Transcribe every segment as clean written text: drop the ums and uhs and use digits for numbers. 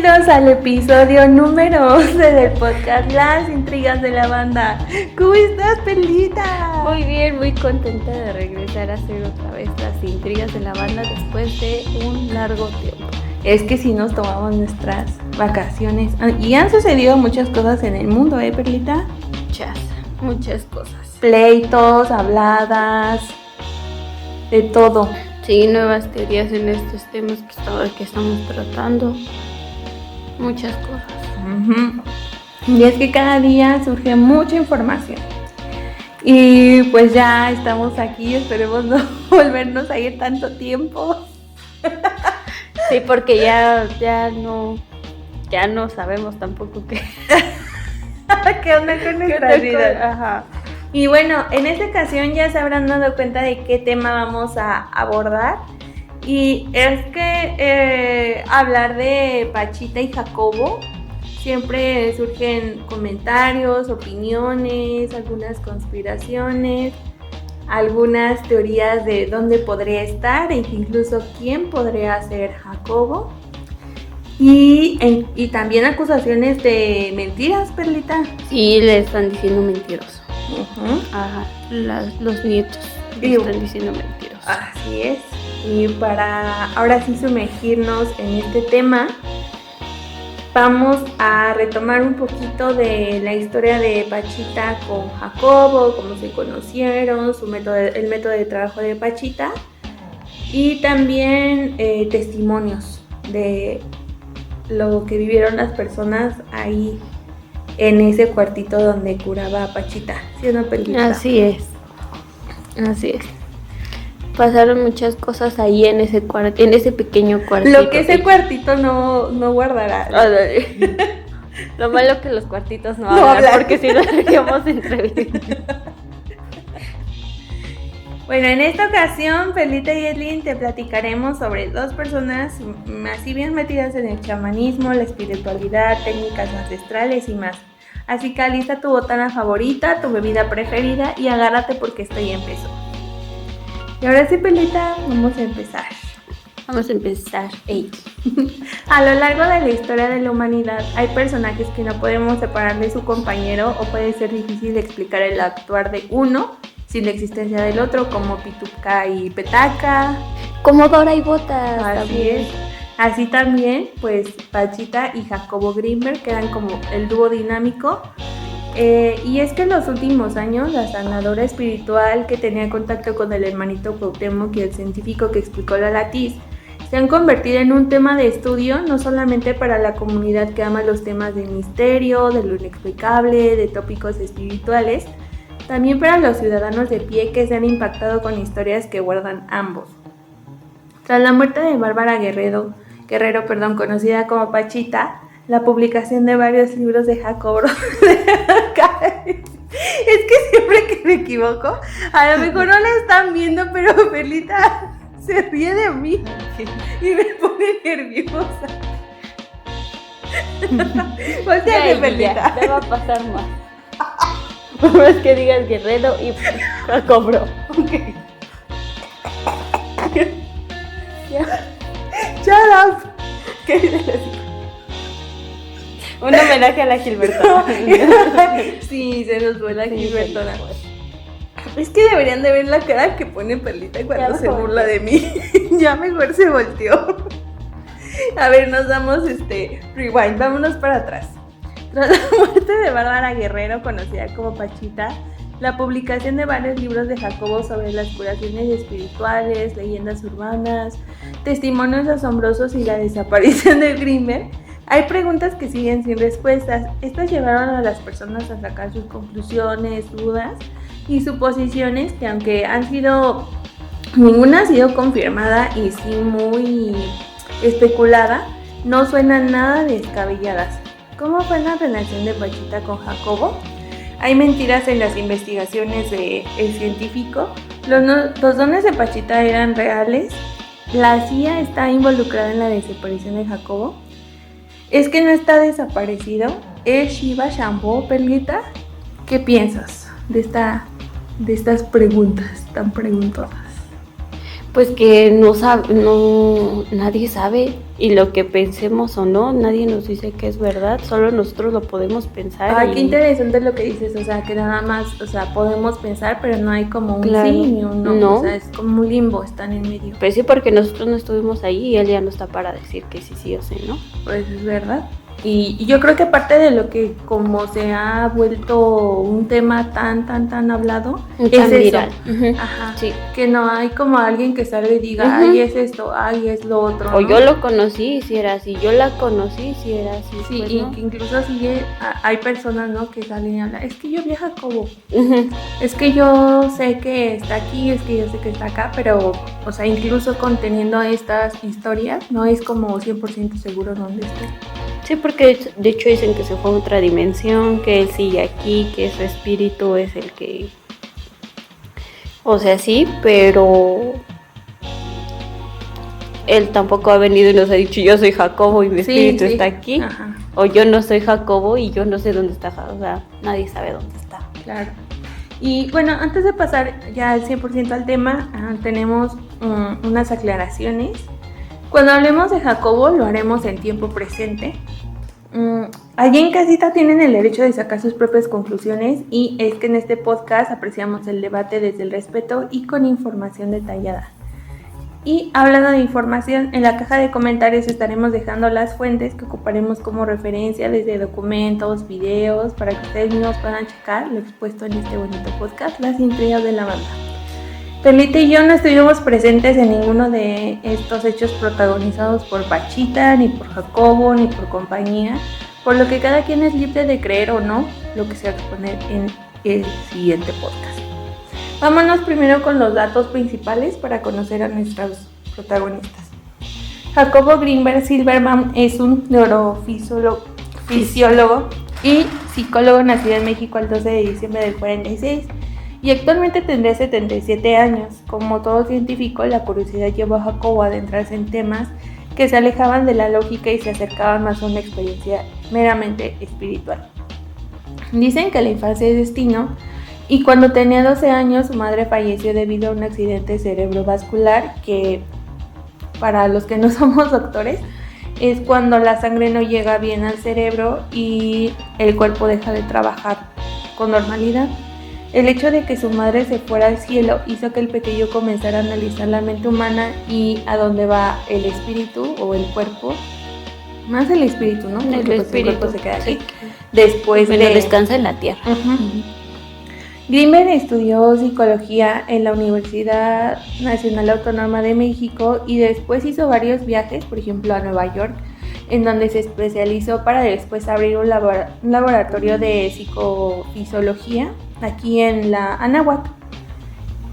Bienvenidos al episodio número 11 del podcast Las Intrigas de la Banda. ¿Cómo estás, Perlita? Muy bien, muy contenta de regresar a hacer otra vez Las Intrigas de la Banda después de un largo tiempo. Es que sí nos tomamos nuestras vacaciones y han sucedido muchas cosas en el mundo, Perlita? Muchas cosas. Pleitos, habladas, de todo. Sí, nuevas teorías en estos temas que estamos tratando. Muchas cosas. Uh-huh. Y es que cada día surge mucha información. Y pues ya estamos aquí, esperemos no volvernos a ir tanto tiempo. Sí, porque ya no sabemos tampoco qué onda con nuestra vida. Ajá. Y bueno, en esta ocasión ya se habrán dado cuenta de qué tema vamos a abordar. Y es que hablar de Pachita y Jacobo siempre surgen comentarios, opiniones, algunas conspiraciones, algunas teorías de dónde podría estar e incluso quién podría ser Jacobo. Y también acusaciones de mentiras, Perlita. Sí, le están diciendo mentiroso. Uh-huh. Ajá, los nietos le están diciendo mentiroso. Así es. Y para ahora sí sumergirnos en este tema, vamos a retomar un poquito de la historia de Pachita con Jacobo, cómo se conocieron, el método de trabajo de Pachita y también testimonios de lo que vivieron las personas ahí en ese cuartito donde curaba a Pachita. ¿Sí o no, Perlita? Así es. Pasaron muchas cosas ahí en ese pequeño cuartito. Lo que ese cuartito no guardará. Lo malo que los cuartitos no hablan, porque si no haríamos entrevistas. Bueno, en esta ocasión, Perlita y Edlin, te platicaremos sobre dos personas así bien metidas en el chamanismo, la espiritualidad, técnicas ancestrales y más. Así que alista tu botana favorita, tu bebida preferida y agárrate porque esto ya empezó. Y ahora sí, Perlita, vamos a empezar. A lo largo de la historia de la humanidad hay personajes que no podemos separar de su compañero o puede ser difícil explicar el actuar de uno sin la existencia del otro, como Pituca y Petaca, como Dora y Botas. Así es. Así también, pues Pachita y Jacobo Grimberg quedan como el dúo dinámico. Y es que en los últimos años la sanadora espiritual que tenía contacto con el hermanito Cuauhtémoc y el científico que explicó la latiz se han convertido en un tema de estudio no solamente para la comunidad que ama los temas del misterio, de lo inexplicable, de tópicos espirituales, también para los ciudadanos de pie que se han impactado con historias que guardan ambos. Tras la muerte de Bárbara Guerrero, conocida como Pachita, la publicación de varios libros de Jacobo. Es que siempre que me equivoco, a lo mejor no la están viendo, pero Perlita se ríe de mí y me pone nerviosa. Voltea, Perlita. Te va a pasar más. Por más que digas Guerrero y Jacobo. Okay. Shut up. ¿Qué dices? Un homenaje a la Gilbertona. Sí, se nos fue la Gilbertona. Es que deberían de ver la cara que pone Perlita cuando se burla de mí. Ya mejor se volteó. A ver, nos damos rewind, vámonos para atrás. Tras la muerte de Bárbara Guerrero, conocida como Pachita, la publicación de varios libros de Jacobo sobre las curaciones espirituales, leyendas urbanas, testimonios asombrosos y la desaparición de Grimberg, hay preguntas que siguen sin respuestas. Estas llevaron a las personas a sacar sus conclusiones, dudas y suposiciones que aunque ninguna ha sido confirmada y sí muy especulada, no suenan nada descabelladas. ¿Cómo fue la relación de Pachita con Jacobo? Hay mentiras en las investigaciones del científico. Los dones de Pachita eran reales. La CIA está involucrada en la desaparición de Jacobo. Es que no está desaparecido. ¿Es Shiva Shambho, Perlita? ¿Qué piensas de estas preguntas tan preguntosas? Pues que nadie sabe, y lo que pensemos o no, nadie nos dice que es verdad, solo nosotros lo podemos pensar. Ay, qué interesante lo que dices, o sea, que nada más, o sea, podemos pensar, pero no hay como un Claro, sí ni un no, no. o sea, es como un limbo, están en medio. Pues sí, porque nosotros no estuvimos ahí y él ya no está para decir que sí o sí, ¿no? Pues es verdad. Y yo creo que parte de lo que como se ha vuelto un tema tan hablado, Tan es viral. eso. Ajá. Sí. Que no hay como alguien que salga y diga, ay, es esto, ay, es lo otro. O ¿no? yo lo conocí si era así, yo la conocí si era así. Sí, pues, y ¿no? que incluso hay personas, ¿no? Que salen y hablan, es que yo vi a Jacobo, Ujú. es que yo sé que está aquí, es que yo sé que está acá, pero, o sea, incluso conteniendo estas historias, no es como 100% seguro dónde esté. Sí, porque de hecho dicen que se fue a otra dimensión, que él sigue aquí, que su espíritu es el que... O sea, sí, pero él tampoco ha venido y nos ha dicho yo soy Jacobo y mi espíritu está aquí. Ajá. O yo no soy Jacobo y yo no sé dónde está Jacobo. O sea, nadie sabe dónde está. Claro. Y bueno, antes de pasar ya al 100% al tema, tenemos unas aclaraciones. Cuando hablemos de Jacobo, lo haremos en tiempo presente. Allí en casita tienen el derecho de sacar sus propias conclusiones, y es que en este podcast apreciamos el debate desde el respeto y con información detallada. Y hablando de información, en la caja de comentarios estaremos dejando las fuentes que ocuparemos como referencia, desde documentos, videos, para que ustedes mismos puedan checar lo expuesto en este bonito podcast, Las Intrigas de la Banda. Perlita y yo no estuvimos presentes en ninguno de estos hechos protagonizados por Pachita, ni por Jacobo, ni por compañía, por lo que cada quien es libre de creer o no lo que se va a exponer en el siguiente podcast. Vámonos primero con los datos principales para conocer a nuestros protagonistas. Jacobo Grinberg Silverman es un neurofisiólogo y psicólogo nacido en México el 12 de diciembre del 46. Y actualmente tendría 77 años. Como todo científico, la curiosidad llevó a Jacobo a adentrarse en temas que se alejaban de la lógica y se acercaban más a una experiencia meramente espiritual. Dicen que la infancia es destino, y cuando tenía 12 años su madre falleció debido a un accidente cerebrovascular, que para los que no somos doctores es cuando la sangre no llega bien al cerebro y el cuerpo deja de trabajar con normalidad. El hecho de que su madre se fuera al cielo hizo que el pequeño comenzara a analizar la mente humana y a dónde va el espíritu o el cuerpo. Más el espíritu, ¿no? El Porque espíritu el cuerpo se queda aquí. sí. Después Bueno, descansa en la tierra. Grinberg estudió psicología en la Universidad Nacional Autónoma de México y después hizo varios viajes, por ejemplo a Nueva York, en donde se especializó para después abrir un laboratorio de psicofisiología aquí en la Anáhuac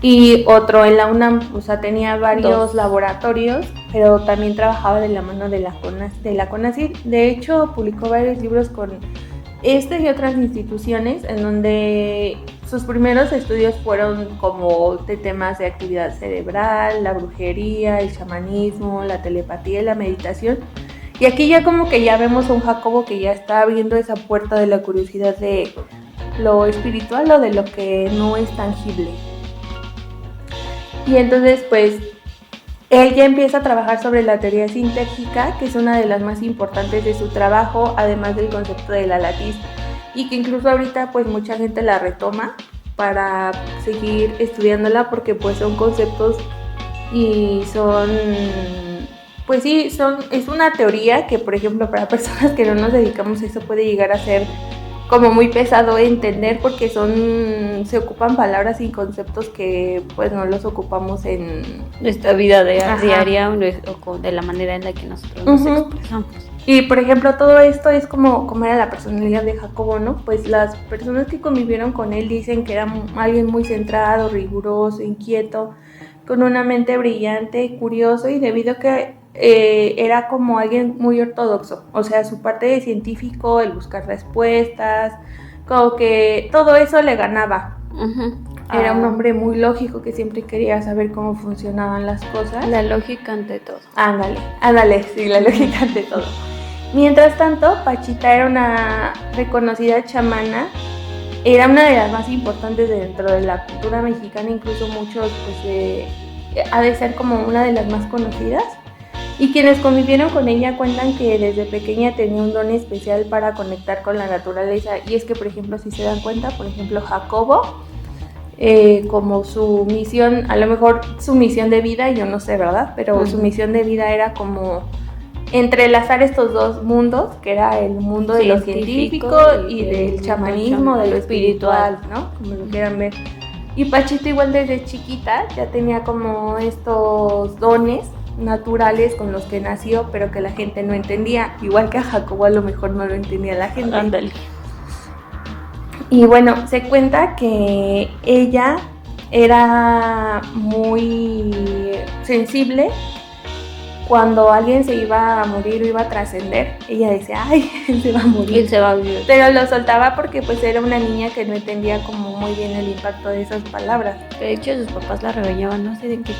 y otro en la UNAM. O sea, tenía varios laboratorios, pero también trabajaba de la mano de la CONACYT. De hecho, publicó varios libros con este y otras instituciones, en donde sus primeros estudios fueron como de temas de actividad cerebral, la brujería, el chamanismo, la telepatía y la meditación. Y aquí ya como que ya vemos a un Jacobo que ya está abriendo esa puerta de la curiosidad de lo espiritual o de lo que no es tangible. Y entonces pues él ya empieza a trabajar sobre la teoría sintérgica, que es una de las más importantes de su trabajo, además del concepto de la latiz, y que incluso ahorita pues mucha gente la retoma para seguir estudiándola, porque pues son conceptos y son, pues sí, es una teoría que, por ejemplo, para personas que no nos dedicamos a eso puede llegar a ser como muy pesado entender, porque se ocupan palabras y conceptos que pues no los ocupamos en nuestra vida diaria o de la manera en la que nosotros nos expresamos. Y por ejemplo, todo esto es como era la personalidad de Jacobo, ¿no? Pues las personas que convivieron con él dicen que era alguien muy centrado, riguroso, inquieto, con una mente brillante, curioso, y debido a que era como alguien muy ortodoxo. O sea, su parte de científico, el buscar respuestas, como que todo eso le ganaba. Era un hombre muy lógico que siempre quería saber cómo funcionaban las cosas. La lógica ante todo. Ándale, sí, la lógica ante todo. Mientras tanto, Pachita era una reconocida chamana, era una de las más importantes dentro de la cultura mexicana. Incluso muchos pues ha de ser como una de las más conocidas. Y quienes convivieron con ella cuentan que desde pequeña tenía un don especial para conectar con la naturaleza. Y es que, por ejemplo, si se dan cuenta, por ejemplo, Jacobo, como su misión, a lo mejor su misión de vida, yo no sé, ¿verdad? Pero su misión de vida era como entrelazar estos dos mundos, que era el mundo de lo científico y del chamanismo, de lo espiritual, ¿no? Como lo quieran ver. Y Pachita igual desde chiquita ya tenía como estos dones naturales con los que nació, pero que la gente no entendía, igual que a Jacobo a lo mejor no lo entendía la gente. Ándale. Y bueno, se cuenta que ella era muy sensible. Cuando alguien se iba a morir o iba a trascender, ella decía, ay, él se va a morir. Él se va a vivir. Pero lo soltaba porque pues era una niña que no entendía como muy bien el impacto de esas palabras. De hecho, sus papás la regañaban, no sé, de que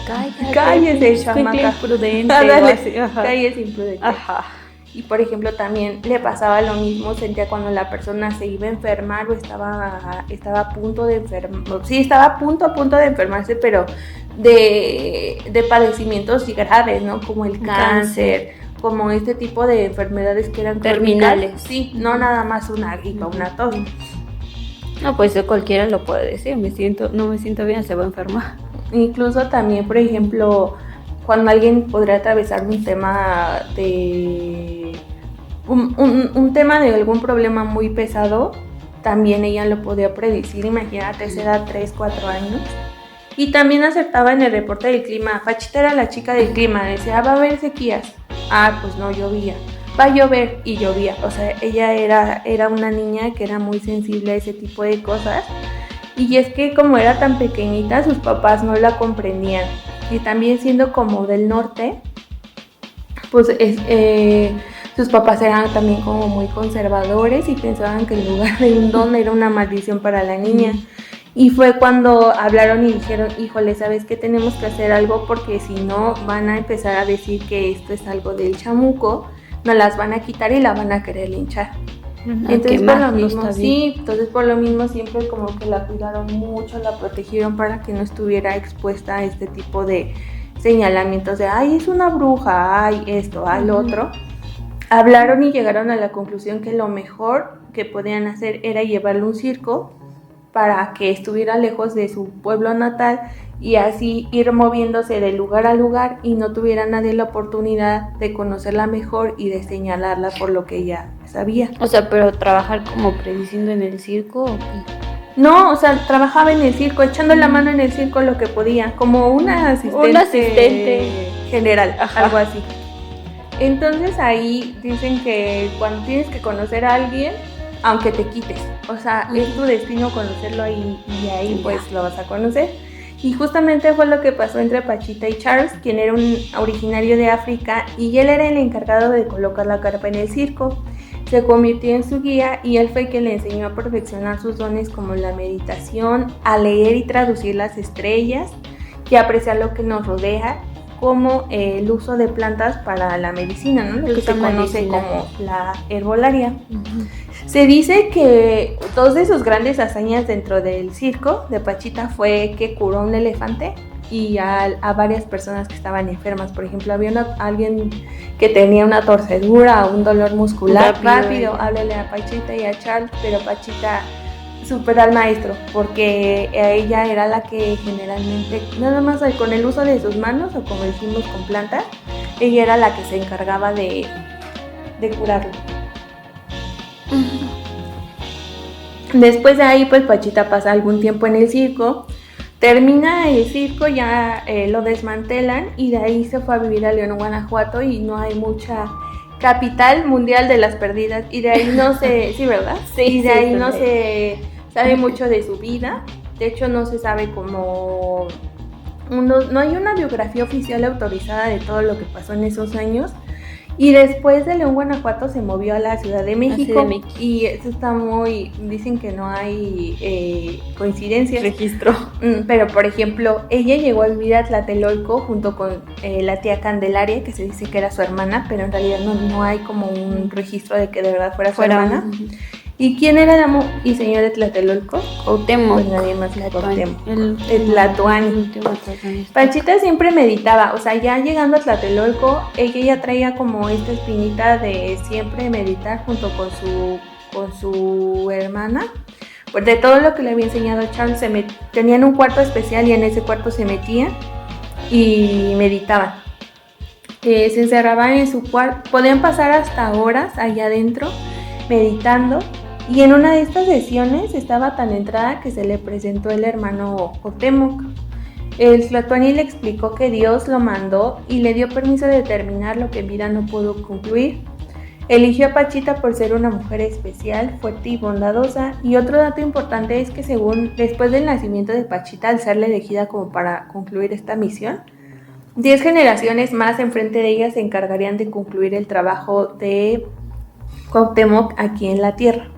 cállese, chamaca. Imprudente. Cállese, imprudente. Ajá. Y por ejemplo también le pasaba lo mismo, sentía cuando la persona se iba a enfermar o estaba a punto de enfermar, sí, estaba a punto de enfermarse, pero de padecimientos graves, ¿no? Como el cáncer, como este tipo de enfermedades que eran terminales. Sí, no nada más una gripa, una tos. No, pues cualquiera lo puede decir, no me siento bien, se va a enfermar. Incluso también, por ejemplo, cuando alguien podría atravesar un tema de un tema de algún problema muy pesado, también ella lo podía predecir. Imagínate, esa edad 3, 4 años. Y también acertaba en el reporte del clima. Pachita era la chica del clima, decía, va a haber sequías. Pues no llovía. Va a llover y llovía. O sea, ella era una niña que era muy sensible a ese tipo de cosas. Y es que como era tan pequeñita, sus papás no la comprendían. Y también siendo como del norte, pues sus papás eran también como muy conservadores y pensaban que el lugar de un don era una maldición para la niña. Y fue cuando hablaron y dijeron, híjole, ¿sabes qué? Tenemos que hacer algo porque si no van a empezar a decir que esto es algo del chamuco, nos las van a quitar y la van a querer linchar. Entonces por lo mismo, sí, entonces por lo mismo siempre como que la cuidaron mucho, la protegieron para que no estuviera expuesta a este tipo de señalamientos de, ay, es una bruja, ay, esto, ay, lo otro. Hablaron y llegaron a la conclusión que lo mejor que podían hacer era llevarle a un circo para que estuviera lejos de su pueblo natal y así ir moviéndose de lugar a lugar y no tuviera nadie la oportunidad de conocerla mejor y de señalarla por lo que ella sabía. O sea, pero trabajar como prediciendo en el circo, ¿o qué? No, o sea, trabajaba en el circo, echando la mano en el circo lo que podía, como una asistente general, algo así. Entonces ahí dicen que cuando tienes que conocer a alguien, aunque te quites, o sea, es tu destino conocerlo y ahí pues lo vas a conocer. Y justamente fue lo que pasó entre Pachita y Charles, quien era un originario de África y él era el encargado de colocar la carpa en el circo. Se convirtió en su guía y él fue quien le enseñó a perfeccionar sus dones como la meditación, a leer y traducir las estrellas y a apreciar lo que nos rodea, como el uso de plantas para la medicina, ¿no? Lo que se conoce como la herbolaria. Se dice que dos de sus grandes hazañas dentro del circo de Pachita fue que curó a un elefante y a varias personas que estaban enfermas. Por ejemplo, había alguien que tenía una torcedura o un dolor muscular rápido. Háblale a Pachita y a Charles, pero Pachita supera al maestro porque ella era la que generalmente, nada más con el uso de sus manos o como decimos con plantas, ella era la que se encargaba de curarlo. Después de ahí pues Pachita pasa algún tiempo en el circo, termina el circo, ya lo desmantelan y de ahí se fue a vivir a León, Guanajuato y no hay mucha capital mundial de las perdidas y de ahí no se, sí, ¿verdad? Sí, y de ahí no se sabe mucho de su vida, de hecho no se sabe como, no hay una biografía oficial autorizada de todo lo que pasó en esos años. Y después de León, Guanajuato se movió a la Ciudad de México y eso está muy, dicen que no hay coincidencias. Registro. Pero por ejemplo, ella llegó a vivir a Tlatelolco junto con la tía Candelaria, que se dice que era su hermana, pero en realidad no hay como un registro de que de verdad fuera su hermana. ¿Y quién era el amo y señor de Tlatelolco? Cuauhtémoc. Pues nadie más que Cuauhtémoc. El Tlatoani. Pachita siempre meditaba, o sea, ya llegando a Tlatelolco, ella ya traía como esta espinita de siempre meditar junto con su hermana. Pues de todo lo que le había enseñado Charles, tenían un cuarto especial y en ese cuarto se metían y meditaban. Se encerraban en su cuarto, podían pasar hasta horas allá adentro meditando. Y en una de estas sesiones estaba tan entrada que se le presentó el hermano Cuauhtémoc. El Tlatoani le explicó que Dios lo mandó y le dio permiso de terminar lo que en vida no pudo concluir. Eligió a Pachita por ser una mujer especial, fuerte y bondadosa. Y otro dato importante es que después del nacimiento de Pachita, al serle elegida como para concluir esta misión, 10 generaciones más enfrente de ella se encargarían de concluir el trabajo de Cuauhtémoc aquí en la tierra.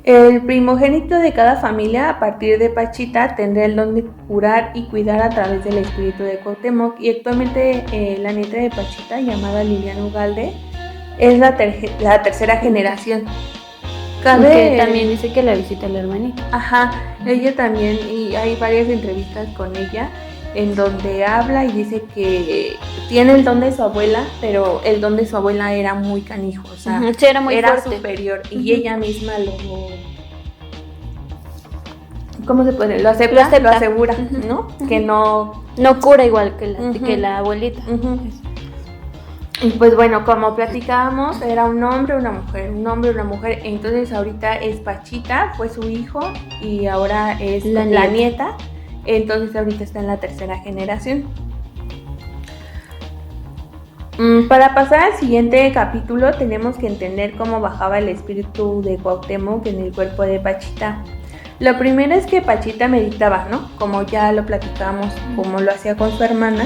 El primogénito de cada familia, a partir de Pachita, tendrá el don de curar y cuidar a través del espíritu de Cuauhtémoc. Y actualmente la nieta de Pachita, llamada Liliana Ugalde, es la tercera generación. Que también dice que la visita la hermanita. Ajá, ella también, y hay varias entrevistas con ella en donde habla y dice que tiene el don de su abuela, pero el don de su abuela era muy canijo, o sea, sí, era muy era fuerte. superior, y ella misma ¿cómo se puede? Lo acepta. Lo asegura, ¿no? Que no cura igual que la abuelita. Y pues bueno, como platicábamos, era un hombre, una mujer, entonces ahorita es Pachita, fue su hijo, y ahora es la nieta. Entonces ahorita está en la tercera generación. Para pasar al siguiente capítulo tenemos que entender cómo bajaba el espíritu de Cuauhtémoc en el cuerpo de Pachita. Lo primero es que Pachita meditaba, ¿no? Como ya lo platicamos, como lo hacía con su hermana,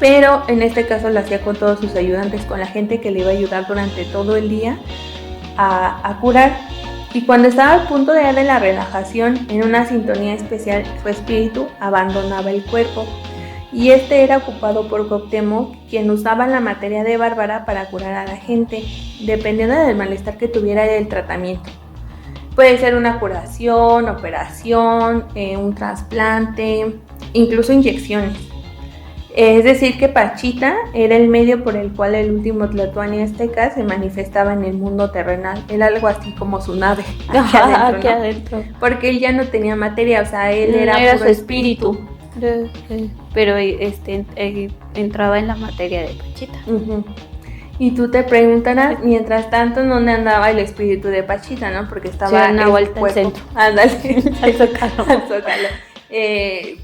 pero en este caso lo hacía con todos sus ayudantes, con la gente que le iba a ayudar durante todo el día a curar. Y cuando estaba al punto de darle la relajación, en una sintonía especial, su espíritu abandonaba el cuerpo. Y este era ocupado por Cuauhtémoc, quien usaba la materia de Bárbara para curar a la gente, dependiendo del malestar que tuviera el tratamiento. Puede ser una curación, operación, un trasplante, incluso inyecciones. Es decir, que Pachita era el medio por el cual el último Tlatoani azteca se manifestaba en el mundo terrenal. Era algo así como su nave aquí adentro, ¿no? Porque él ya no tenía materia, o sea, él era puro su espíritu. Pero entraba en la materia de Pachita. Y tú te preguntarás, mientras tanto, ¿dónde andaba el espíritu de Pachita, no? Porque estaba en una vuelta al centro. Ándale, al Zócalo.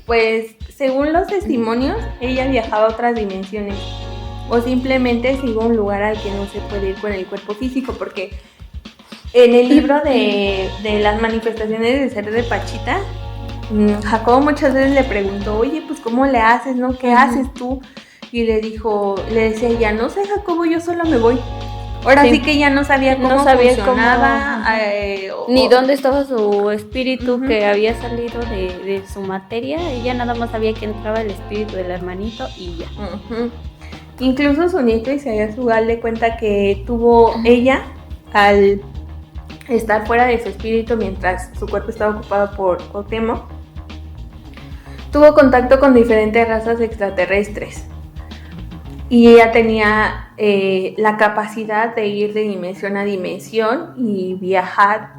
Pues según los testimonios, ella viajaba a otras dimensiones o simplemente se iba a un lugar al que no se puede ir con el cuerpo físico, porque en el libro de las manifestaciones de ser de Pachita, Jacobo muchas veces le preguntó, oye, pues ¿cómo le haces, no? ¿Qué haces tú? Y le decía ella, no sé, Jacobo, yo solo me voy. Ahora sí que ya no sabía cómo funcionaba. Ni dónde estaba su espíritu que había salido de su materia. Ella nada más sabía que entraba el espíritu del hermanito y ya. Incluso su nieto Isaías Ugalde cuenta que tuvo ella, al estar fuera de su espíritu mientras su cuerpo estaba ocupado por Cuauhtémoc, tuvo contacto con diferentes razas extraterrestres. Y ella tenía la capacidad de ir de dimensión a dimensión y viajar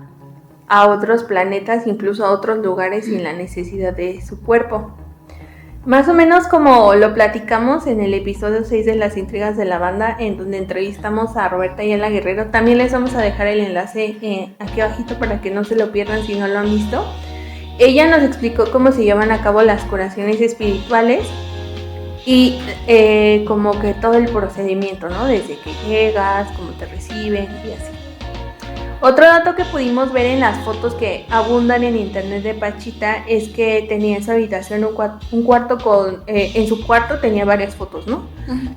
a otros planetas, incluso a otros lugares sin la necesidad de su cuerpo. Más o menos como lo platicamos en el episodio 6 de Las Intrigas de la Banda, en donde entrevistamos a Roberta Ayala Guerrero. También les vamos a dejar el enlace aquí abajito para que no se lo pierdan si no lo han visto. Ella nos explicó cómo se llevan a cabo las curaciones espirituales y como que todo el procedimiento, ¿no? Desde que llegas, cómo te reciben y así. Otro dato que pudimos ver en las fotos que abundan en internet de Pachita es que tenía en su habitación un cuarto con... en su cuarto tenía varias fotos, ¿no?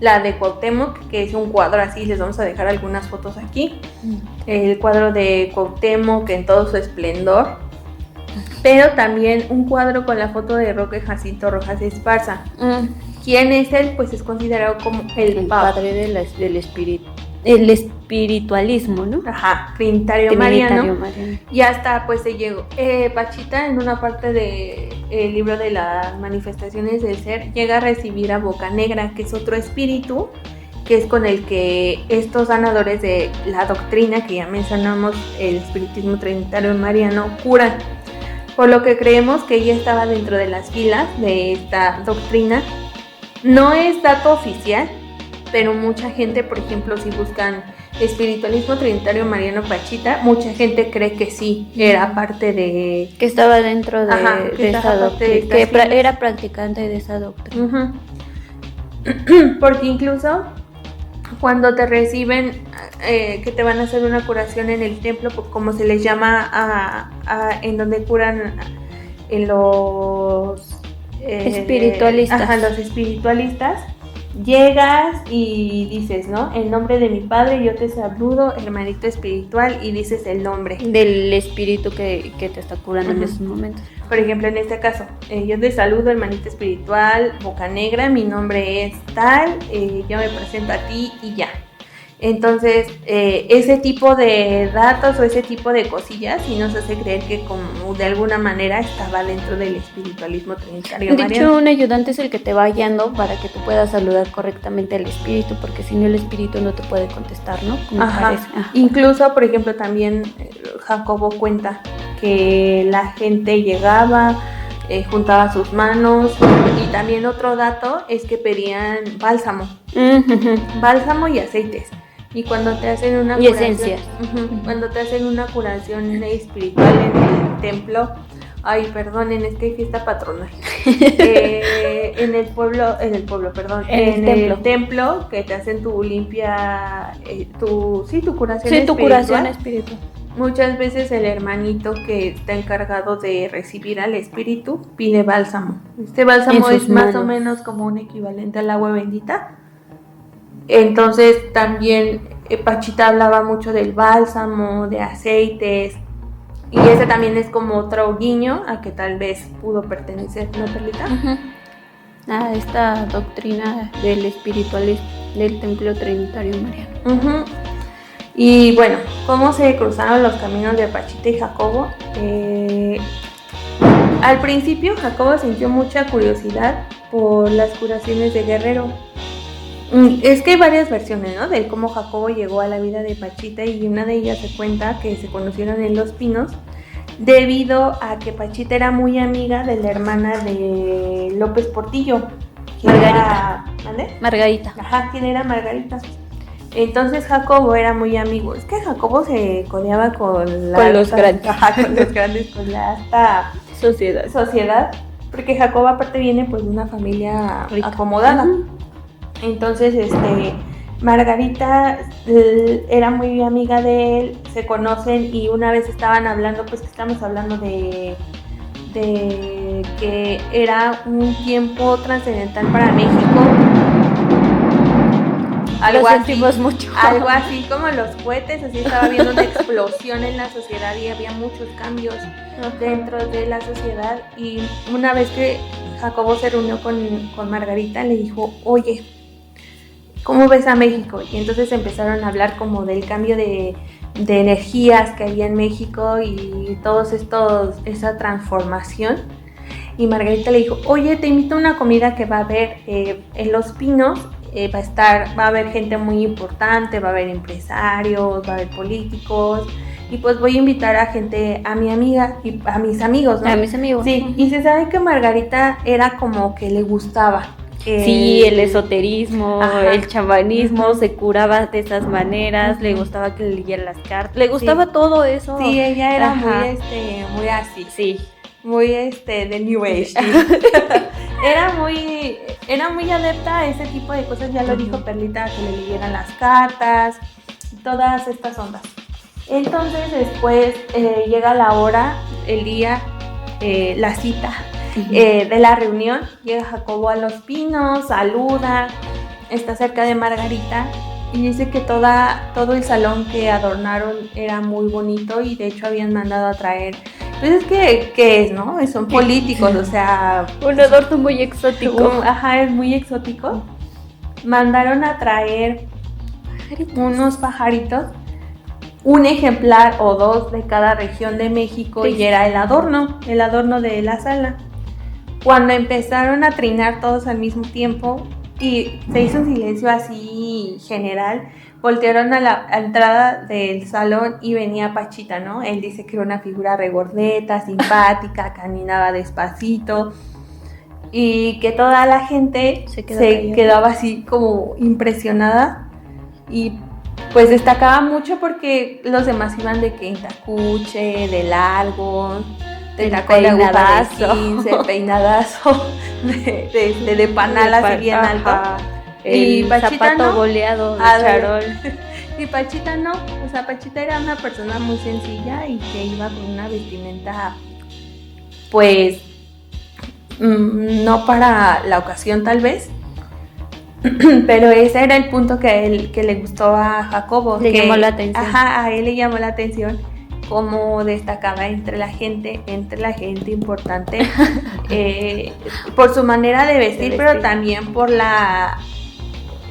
La de Cuauhtémoc, que es un cuadro así, les vamos a dejar algunas fotos aquí. El cuadro de Cuauhtémoc en todo su esplendor. Pero también un cuadro con la foto de Roque Jacinto Rojas Esparza. ¿Quién es él? Pues es considerado como el padre del espíritu. espiritualismo, ¿no? Ajá, Trinitario Mariano. Y hasta pues se llegó, Pachita en una parte del libro de las manifestaciones del ser llega a recibir a Bocanegra, que es otro espíritu, que es con el que estos sanadores de la doctrina que ya mencionamos, el espiritismo trinitario mariano, curan. Por lo que creemos que ella estaba dentro de las filas de esta doctrina. No es dato oficial, pero mucha gente, por ejemplo, si buscan espiritualismo trinitario mariano Pachita, mucha gente cree que sí, era parte de... Que estaba dentro de, Ajá, de esa doctrina, que era practicante de esa doctrina. Porque incluso cuando te reciben, que te van a hacer una curación en el templo, como se les llama en donde curan en los... espiritualistas. Ajá, los espiritualistas. Llegas y dices, ¿no? En nombre de mi padre yo te saludo, hermanito espiritual, y dices el nombre del espíritu que te está curando en esos momentos. Por ejemplo, en este caso, yo te saludo, hermanito espiritual, Bocanegra, mi nombre es tal, yo me presento a ti y ya. Entonces, ese tipo de datos o ese tipo de cosillas sí nos hace creer que como de alguna manera estaba dentro del espiritualismo trinitario mariano. De hecho, un ayudante es el que te va guiando para que tú puedas saludar correctamente al espíritu, porque si no el espíritu no te puede contestar, ¿no? Como parece. Ajá. Incluso, por ejemplo, también Jacobo cuenta que la gente llegaba, juntaba sus manos, y también otro dato es que pedían bálsamo, bálsamo y aceites. Y cuando te hacen una curación, esencias. Cuando te hacen una curación espiritual en el templo, ay, perdonen, es que hay fiesta patronal. En el templo, que te hacen tu limpia, tu curación espiritual. Tu curación espiritual. Muchas veces el hermanito que está encargado de recibir al espíritu pide bálsamo. Este bálsamo es más o menos como un equivalente al agua bendita. Entonces también Pachita hablaba mucho del bálsamo, de aceites, y ese también es como otro guiño a que tal vez pudo pertenecer, ¿no, Perlita? Esta doctrina del espiritualismo del templo trinitario mariano. Y bueno, ¿cómo se cruzaron los caminos de Pachita y Jacobo? Al principio Jacobo sintió mucha curiosidad por las curaciones de Guerrero. Es que hay varias versiones, ¿no? De cómo Jacobo llegó a la vida de Pachita, y una de ellas se cuenta que se conocieron en Los Pinos debido a que Pachita era muy amiga de la hermana de López Portillo. Margarita. Margarita. Ajá, ¿quién era Margarita? Entonces Jacobo era muy amigo. Es que Jacobo se codeaba con los grandes. Ajá, con los grandes, con la alta sociedad. Porque Jacobo aparte viene pues de una familia rica, acomodada. Entonces, Margarita era muy amiga de él, se conocen, y una vez estaban hablando, pues que estamos hablando de que era un tiempo trascendental para México. Algo así, mucho. Algo así como los cohetes, así estaba habiendo una explosión en la sociedad y había muchos cambios dentro de la sociedad. Y una vez que Jacobo se reunió con Margarita, le dijo, oye, ¿cómo ves a México? Y entonces empezaron a hablar como del cambio de energías que había en México y esa transformación. Y Margarita le dijo, oye, te invito a una comida que va a haber en Los Pinos, va a haber gente muy importante, va a haber empresarios, va a haber políticos, y pues voy a invitar a mi amiga y a mis amigos, ¿no? A mis amigos. Sí, y se sabe que Margarita era como que le gustaba. Sí, el esoterismo, el chamanismo, se curaba de esas maneras, le gustaba que le leyeran las cartas, le gustaba todo eso. Sí, ella era muy así. Sí. Muy de New Age. Era muy adepta a ese tipo de cosas, ya lo dijo Perlita, que le leyeran las cartas, todas estas ondas. Entonces después llega la hora, el día, la cita. De la reunión, llega Jacobo a Los Pinos, saluda, está cerca de Margarita y dice que todo el salón que adornaron era muy bonito, y de hecho habían mandado a traer, pues es que ¿qué es, no? Son políticos, o sea, un adorno muy exótico. Es muy exótico. Mandaron a traer unos pajaritos, un ejemplar o dos de cada región de México, y era el adorno de la sala. Cuando empezaron a trinar todos al mismo tiempo y se hizo un silencio así general, voltearon a la entrada del salón y venía Pachita, ¿no? Él dice que era una figura regordeta, simpática, caminaba despacito y que toda la gente se quedaba así como impresionada, y pues destacaba mucho porque los demás iban de que en tacuche, de largo, de tacón de aguja de 15, peinadazo, de panal así bien alto. Y Pachita zapato boleado de charol. Y Pachita no, o sea, Pachita era una persona muy sencilla y que iba con una vestimenta, pues, no para la ocasión tal vez, pero ese era el punto que le gustó a Jacobo. Llamó la atención. Ajá, a él le llamó la atención cómo destacaba entre la gente importante, por su manera de vestir, pero también por la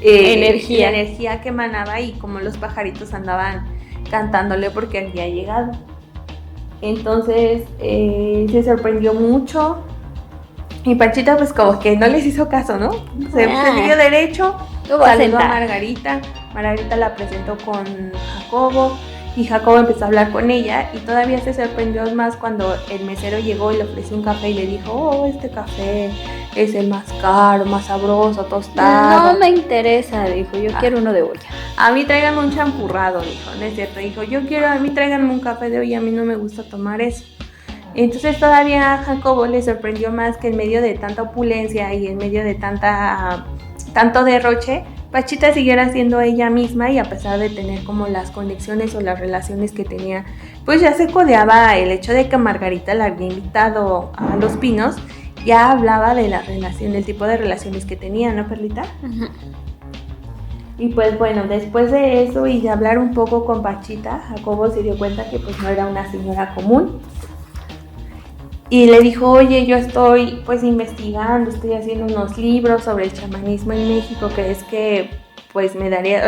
energía que emanaba, y como los pajaritos andaban cantándole porque había llegado. Entonces se sorprendió mucho, y Pachita pues como que no les hizo caso, ¿no? Se dio derecho, saludó a Margarita la presentó con Jacobo, y Jacobo empezó a hablar con ella, y todavía se sorprendió más cuando el mesero llegó y le ofreció un café y le dijo: oh, este café es el más caro, más sabroso, tostado. No me interesa, dijo, yo quiero uno de olla. A mí tráiganme un champurrado, dijo, no es cierto, dijo, a mí tráiganme un café de olla, a mí no me gusta tomar eso. Entonces todavía a Jacobo le sorprendió más que en medio de tanta opulencia y en medio de tanto derroche, Pachita siguiera siendo ella misma, y a pesar de tener como las conexiones o las relaciones que tenía, pues ya se codeaba el hecho de que Margarita la había invitado a Los Pinos, ya hablaba de la relación, el tipo de relaciones que tenía, ¿no, Perlita? Uh-huh. Y pues bueno, después de eso y de hablar un poco con Pachita, Jacobo se dio cuenta que pues no era una señora común. Y le dijo: oye, yo estoy pues investigando, estoy haciendo unos libros sobre el chamanismo en México, ¿crees que pues me daría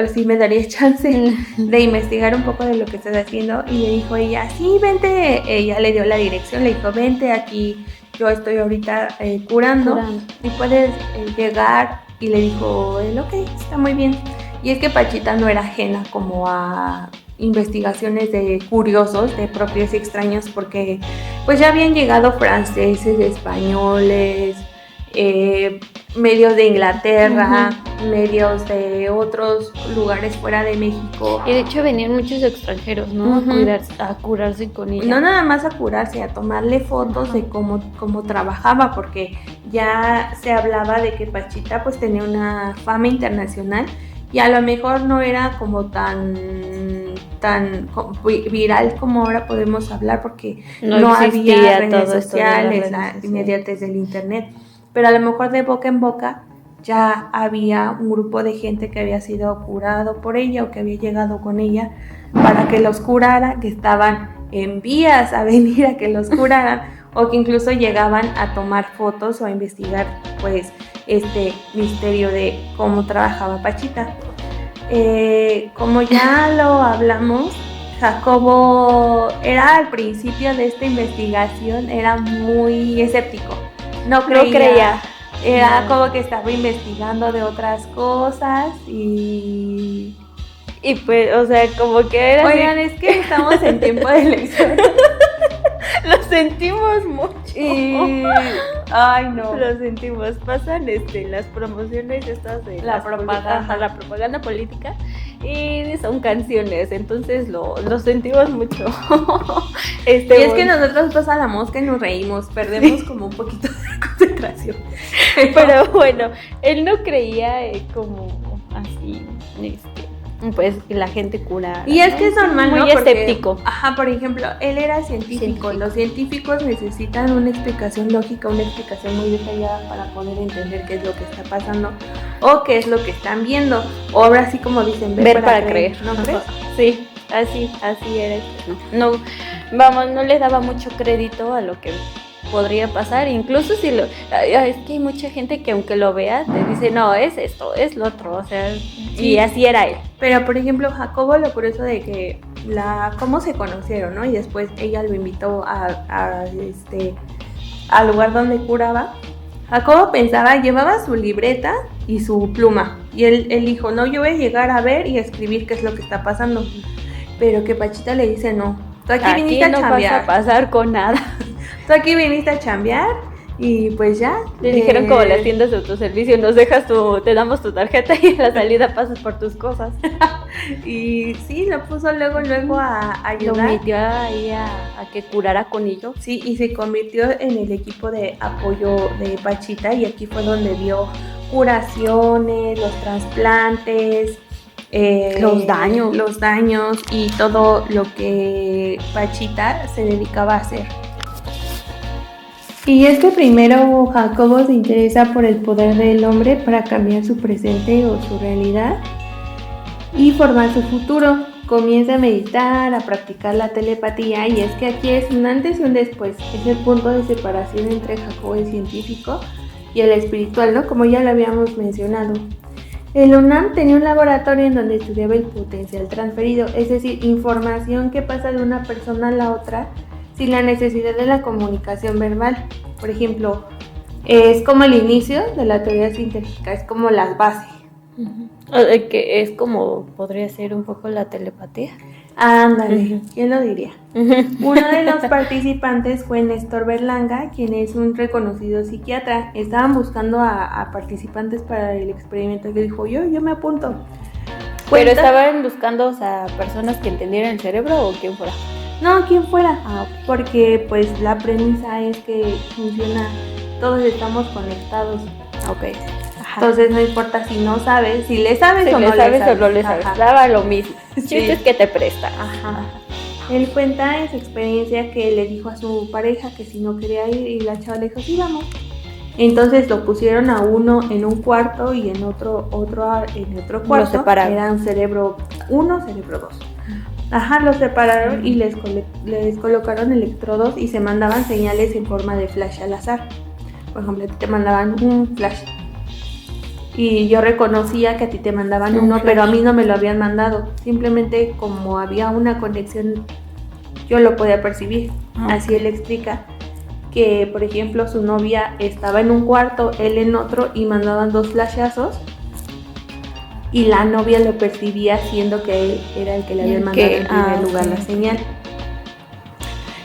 chance de investigar un poco de lo que estás haciendo? Y le dijo ella: sí, vente. Ella le dio la dirección, le dijo: vente, aquí yo estoy ahorita curando y puedes llegar. Y le dijo él: ok, está muy bien. Y es que Pachita no era ajena como a investigaciones de curiosos, de propios y extraños, porque pues ya habían llegado franceses, españoles, medios de Inglaterra, uh-huh, medios de otros lugares fuera de México. Y de hecho venían muchos extranjeros, ¿no? Uh-huh. A curarse con ella. No nada más a curarse, a tomarle fotos, uh-huh, de cómo trabajaba, porque ya se hablaba de que Pachita pues tenía una fama internacional, y a lo mejor no era como tan viral como ahora podemos hablar, porque no había redes sociales, la inmediatez del internet, pero a lo mejor de boca en boca ya había un grupo de gente que había sido curado por ella o que había llegado con ella para que los curara, que estaban en vías a venir a que los curaran o que incluso llegaban a tomar fotos o a investigar pues este misterio de cómo trabajaba Pachita. Como ya lo hablamos, Jacobo era al principio de esta investigación, era muy escéptico, no creía. Era como que estaba investigando de otras cosas y pues, o sea, como que era oigan, así. Es que estamos en tiempo de elección. Lo sentimos mucho. Ay, no. Lo sentimos. Pasan las promociones estas de la propaganda política y son canciones, entonces lo sentimos mucho. Y es que nosotros pasa la mosca y nos reímos, perdemos como un poquito de concentración. Pero bueno, él no creía como así, pues la gente cura. Y es que es normal, muy ¿no? escéptico. Ajá, por ejemplo, él era científico. Los científicos necesitan una explicación lógica, una explicación muy detallada para poder entender qué es lo que está pasando o qué es lo que están viendo. O ahora sí, como dicen, ver para creer. ¿No crees? Sí, así era. No le daba mucho crédito a lo que podría pasar, incluso si es que hay mucha gente que aunque lo vea te dice, no, es esto, es lo otro, o sea, Sí. y así era él. Pero por ejemplo, Jacobo, lo curioso de que cómo se conocieron, ¿no? Y después ella lo invitó al lugar donde curaba. Jacobo llevaba su libreta y su pluma. Y él dijo, no, yo voy a llegar a ver y a escribir qué es lo que está pasando. Pero que Pachita le dice, no, tú aquí viniste a chambear. No vas a pasar con nada. Tú aquí viniste a chambear y pues ya. Le dijeron como las tiendas de autoservicio, te damos tu tarjeta y a la salida pasas por tus cosas. Y sí, lo puso luego a ayudar. Lo metió ahí a que curara con ellos. Sí, y se convirtió en el equipo de apoyo de Pachita y aquí fue donde vio curaciones, los trasplantes, los daños y todo lo que Pachita se dedicaba a hacer. Y es que primero Jacobo se interesa por el poder del hombre para cambiar su presente o su realidad y formar su futuro. Comienza a meditar, a practicar la telepatía y es que aquí es un antes y un después. Es el punto de separación entre Jacobo el científico y el espiritual, ¿no? Como ya lo habíamos mencionado. El UNAM tenía un laboratorio en donde estudiaba el potencial transferido, es decir, información que pasa de una persona a la otra sin la necesidad de la comunicación verbal. Por ejemplo, es como el inicio de la teoría científica, es como las bases. Que es como, podría ser un poco la telepatía. Ándale, ¿quién lo diría? Uno de los participantes fue Néstor Berlanga, quien es un reconocido psiquiatra. Estaban buscando a participantes para el experimento que dijo, yo me apunto. Pero estaban buscando, o sea, personas que entendieran el cerebro o quién fuera. No, quien fuera, okay. Porque pues la premisa es que funciona, todos estamos conectados. Ok. Ajá. Entonces no importa si no sabes, si le sabes si o le no sabes le sabes. O no le sabes. Ajá. Daba lo mismo. Sí. Chiste es que te presta. Ajá. Él cuenta en su experiencia que le dijo a su pareja que si no quería ir y la chava le dijo, sí, vamos. Entonces lo pusieron a uno en un cuarto y en otro en otro cuarto. Lo separaron. Eran cerebro 1, cerebro 2. Ajá, los separaron y les colocaron electrodos y se mandaban señales en forma de flash al azar. Por ejemplo, a ti te mandaban un flash. Y yo reconocía que a ti te mandaban uno, pero a mí no me lo habían mandado. Simplemente como había una conexión, yo lo podía percibir. Okay. Así él explica que, por ejemplo, su novia estaba en un cuarto, él en otro, y mandaban 2 flashazos. Y la novia lo percibía siendo que él era el que le había mandado en primer lugar la señal.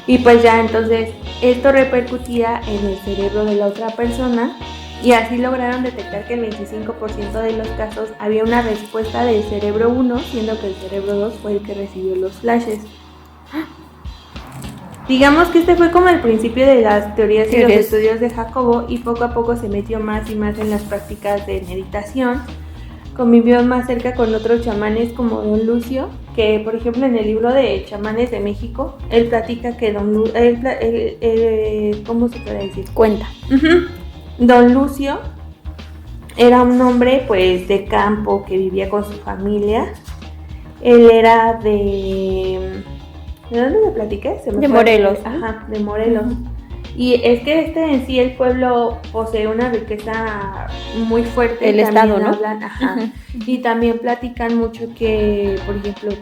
Y pues ya entonces esto repercutía en el cerebro de la otra persona y así lograron detectar que el 25% de los casos había una respuesta del cerebro 1, siendo que el cerebro 2 fue el que recibió los flashes. Digamos que este fue como el principio de las teorías y los estudios de Jacobo y poco a poco se metió más y más en las prácticas de meditación. Convivió más cerca con otros chamanes como Don Lucio, que por ejemplo en el libro de Chamanes de México, él platica que ¿cómo se puede decir? Cuenta. Don Lucio era un hombre pues de campo que vivía con su familia. Él era ¿de dónde me platiqué? De Morelos. Ajá, de Morelos. Y es que en sí el pueblo posee una riqueza muy fuerte. El estado, ¿no? Hablan, ajá. Y también platican mucho que, por ejemplo,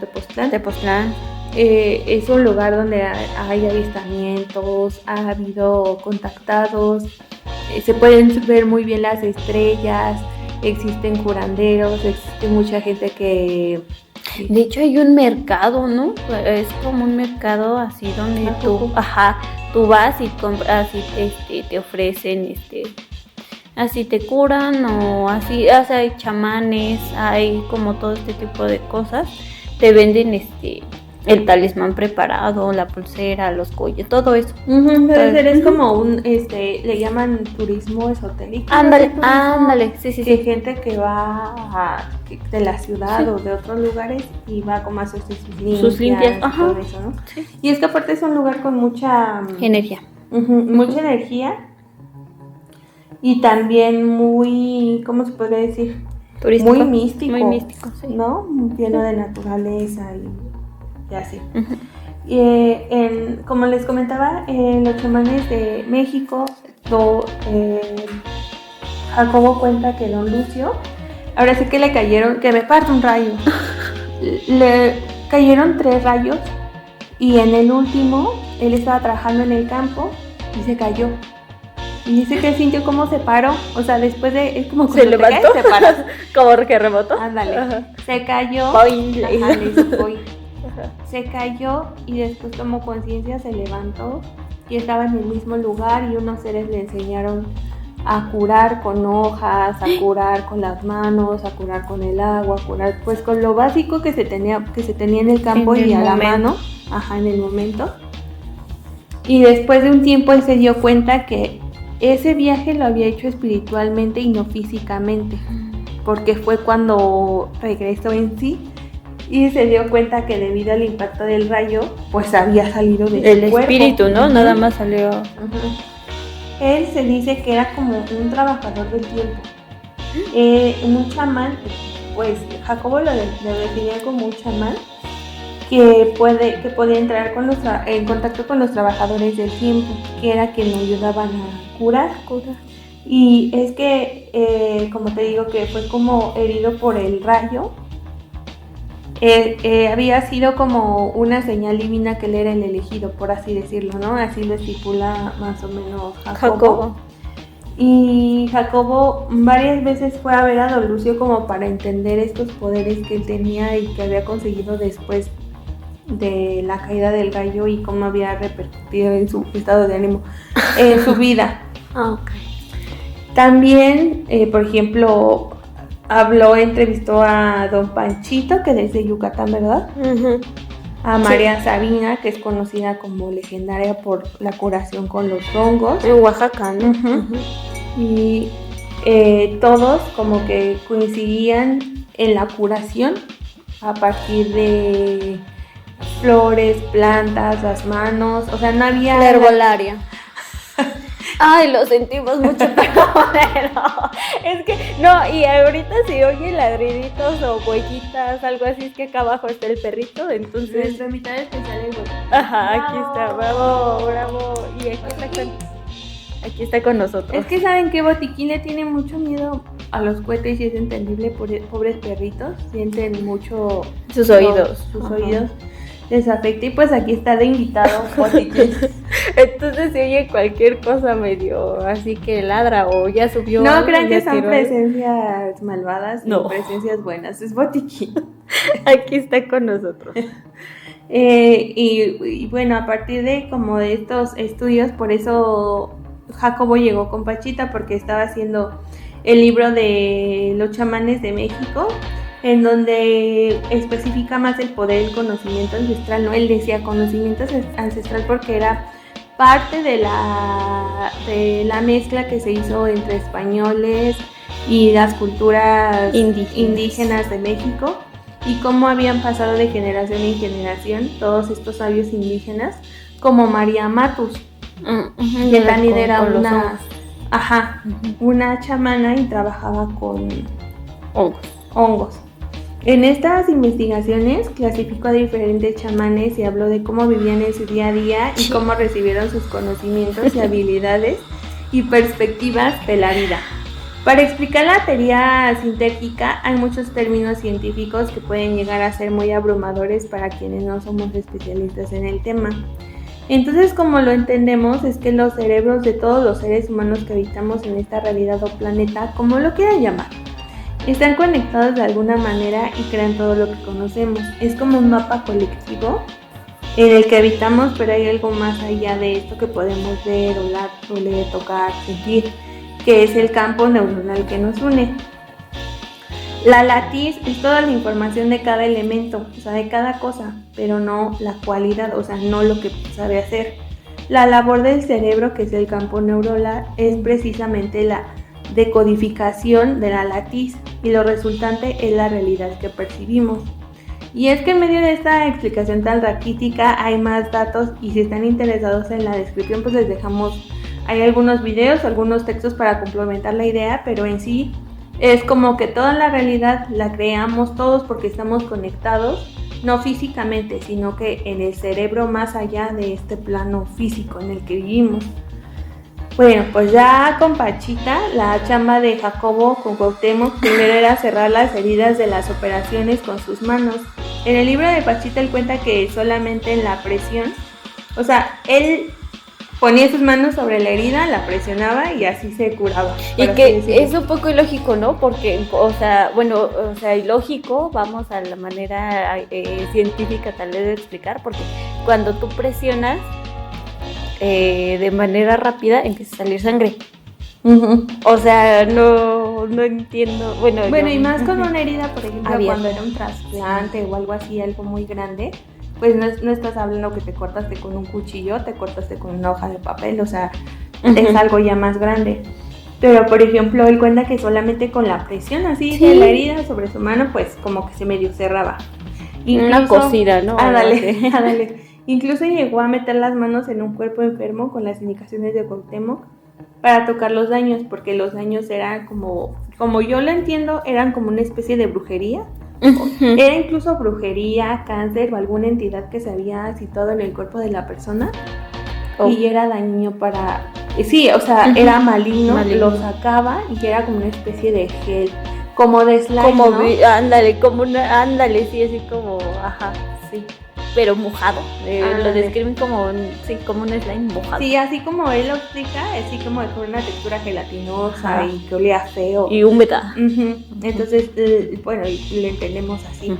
Tepoztlán es un lugar donde hay avistamientos, ha habido contactados, se pueden ver muy bien las estrellas, existen curanderos, existe mucha gente que... De hecho hay un mercado, ¿no? Es como un mercado así donde tú vas y compras y te ofrecen así te curan o así, hay chamanes, hay como todo este tipo de cosas, te venden el talismán preparado, la pulsera, los colles, todo eso. Entonces es como le llaman turismo esotérico. Ándale, sí. Gente que va de la ciudad o de otros lugares y va como a hacer sus limpias, todo eso, ¿no? Sí. Y es que aparte es un lugar con mucha energía. Mucha energía y también muy, ¿cómo se podría decir? Turístico. Muy místico. Muy místico, sí. ¿No? Lleno de naturaleza y así. Como les comentaba, los chamanes de México, Jacobo cuenta que don Lucio, ahora sí que le cayeron, que me parte un rayo, le cayeron 3 rayos y en el último él estaba trabajando en el campo y se cayó. Y dice que sintió como se paró, o sea, después de, es como se levantó, te paras. Como que rebotó. Ándale, se cayó, Boing, le hizo boing. Se cayó y después tomó conciencia, se levantó y estaba en el mismo lugar y unos seres le enseñaron a curar con hojas, a curar con las manos, a curar con el agua, a curar pues con lo básico que se tenía en el campo y a la mano, en el momento. Y después de un tiempo él se dio cuenta que ese viaje lo había hecho espiritualmente y no físicamente, porque fue cuando regresó en sí y se dio cuenta que debido al impacto del rayo, pues había salido de su cuerpo. El espíritu, ¿no? Nada más salió. Él se dice que era como un trabajador del tiempo, un chamán, pues Jacobo lo definía como un chamán que podía entrar en contacto con los trabajadores del tiempo, que era quien lo ayudaban a curar. Y es que, como te digo, que fue como herido por el rayo. Había sido como una señal divina que él era el elegido, por así decirlo, ¿no? Así lo estipula más o menos Jacobo. Y Jacobo varias veces fue a ver a don Lucio como para entender estos poderes que él tenía y que había conseguido después de la caída del rayo y cómo había repercutido en su estado de ánimo, en su vida. También, por ejemplo, entrevistó a don Panchito, que es de Yucatán, ¿verdad? A María Sabina, que es conocida como legendaria por la curación con los hongos. En Oaxaca, ¿no? Y todos como que coincidían en la curación a partir de flores, plantas, las manos, o sea, no había... La herbolaria. Ay, lo sentimos mucho, pero es que, no, y ahorita si oye ladriditos o huellitas, algo así, es que acá abajo está el perrito, entonces... Nuestro invitado especial es Botiquín. Aquí está, bravo, y aquí está con nosotros. Es que saben que Botiquín le tiene mucho miedo a los cohetes y es entendible, pobres perritos, sienten mucho... Sus oídos. Sus oídos les afecta y pues aquí está de invitado Botiquín. Entonces si oye cualquier cosa medio así que ladra o ya subió. No crean que son presencias malvadas, no, presencias buenas, es Botiquín. Aquí está con nosotros. Y bueno, a partir de como de estos estudios, por eso Jacobo llegó con Pachita, porque estaba haciendo el libro de los chamanes de México, en donde especifica más el poder del conocimiento ancestral, ¿no? Él decía conocimiento ancestral porque era parte de la mezcla que se hizo entre españoles y las culturas indígenas de México, y cómo habían pasado de generación en generación todos estos sabios indígenas, como María Matus, que también era una chamana y trabajaba con hongos. En estas investigaciones clasificó a diferentes chamanes y habló de cómo vivían en su día a día y cómo recibieron sus conocimientos y habilidades y perspectivas de la vida. Para explicar la teoría sintérgica hay muchos términos científicos que pueden llegar a ser muy abrumadores para quienes no somos especialistas en el tema. Entonces, como lo entendemos, es que los cerebros de todos los seres humanos que habitamos en esta realidad o planeta, como lo quieran llamar, están conectados de alguna manera y crean todo lo que conocemos. Es como un mapa colectivo en el que habitamos, pero hay algo más allá de esto que podemos ver, oler, tocar, sentir, que es el campo neuronal que nos une. La latiz es toda la información de cada elemento, o sea, de cada cosa, pero no la cualidad, o sea, no lo que sabe hacer. La labor del cerebro, que es el campo neuronal, es precisamente la decodificación de la latiz, y lo resultante es la realidad que percibimos. Y es que en medio de esta explicación tan raquítica hay más datos, y si están interesados en la descripción, pues les dejamos, hay algunos videos, algunos textos para complementar la idea, pero en sí es como que toda la realidad la creamos todos porque estamos conectados no físicamente, sino que en el cerebro más allá de este plano físico en el que vivimos. Bueno, pues ya con Pachita, la chamba de Jacobo con Cuauhtémoc primero era cerrar las heridas de las operaciones con sus manos. En el libro de Pachita él cuenta que solamente en la presión, o sea, él ponía sus manos sobre la herida, la presionaba y así se curaba. Y que es un poco ilógico, ¿no? Porque, ilógico, vamos a la manera científica tal vez de explicar, porque cuando tú presionas de manera rápida empieza a salir sangre. Uh-huh. O sea, no entiendo. Bueno, y más con una herida, por ejemplo, cuando era un trasplante o algo así, algo muy grande, pues no estás hablando que te cortaste con un cuchillo, te cortaste con una hoja de papel, o sea, es algo ya más grande. Pero, por ejemplo, él cuenta que solamente con la presión así de la herida sobre su mano, pues como que se medio cerraba. Incluso, una cosida, ¿no? Ándale. Incluso llegó a meter las manos en un cuerpo enfermo con las indicaciones de Cuauhtémoc para tocar los daños, porque los daños eran como yo lo entiendo, eran como una especie de brujería. Era incluso brujería, cáncer o alguna entidad que se había situado en el cuerpo de la persona y era dañino para... Sí, o sea, era maligno, lo sacaba y era como una especie de gel, como de slime, como, ¿no? Ándale, sí, así como, sí, pero mojado, lo describen como un slime mojado. Sí, así como él lo explica, así como de con una textura gelatinosa y que olía feo. Y húmeda. Entonces, bueno, le entendemos así.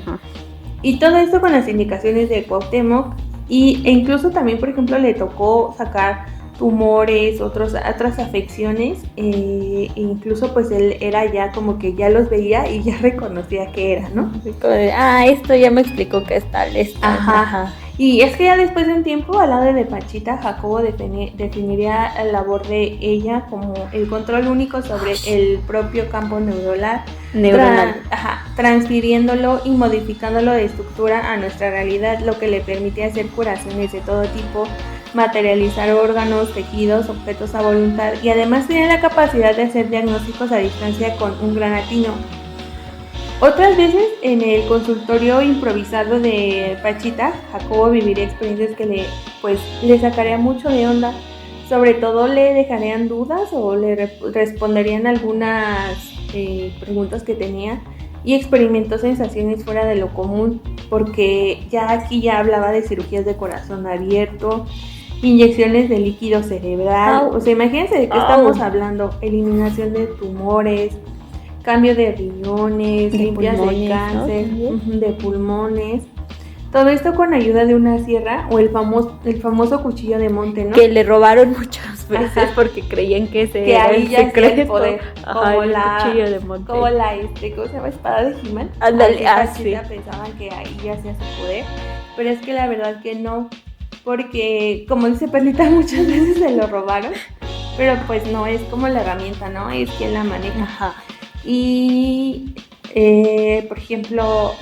Y todo esto con las indicaciones de Cuauhtémoc e incluso también, por ejemplo, le tocó sacar tumores, otras afecciones, incluso pues él era ya como que ya los veía y ya reconocía que era, ¿no? Esto ya me explicó que es tal. Ajá. Y es que ya después de un tiempo, al lado de Pachita, Jacobo definiría la labor de ella como el control único sobre el propio campo neuronal. Transfiriéndolo y modificándolo de estructura a nuestra realidad, lo que le permite hacer curaciones de todo tipo, materializar órganos, tejidos, objetos a voluntad y además tiene la capacidad de hacer diagnósticos a distancia con un gran atino. Otras veces en el consultorio improvisado de Pachita, Jacobo viviría experiencias que le sacaría mucho de onda, sobre todo le dejarían dudas o le responderían algunas preguntas que tenía y experimentó sensaciones fuera de lo común, porque ya aquí ya hablaba de cirugías de corazón abierto, inyecciones de líquido cerebral, o sea, imagínense de qué estamos hablando, eliminación de tumores, cambio de riñones, limpias de cáncer, ¿no? De pulmones. Todo esto con ayuda de una sierra o el famoso cuchillo de monte, ¿no? Que le robaron muchas veces porque creían que ese que era ahí el ya secreto. El poder, como el cuchillo de monte. Como la ¿cómo se llama? Espada de He-Man. Ándale, sí. Pensaban que ahí ya hacía su poder, pero es que la verdad que no, porque como dice Perlita, muchas veces se lo robaron, pero pues no es como la herramienta, ¿no? Es quien la maneja. Y por ejemplo,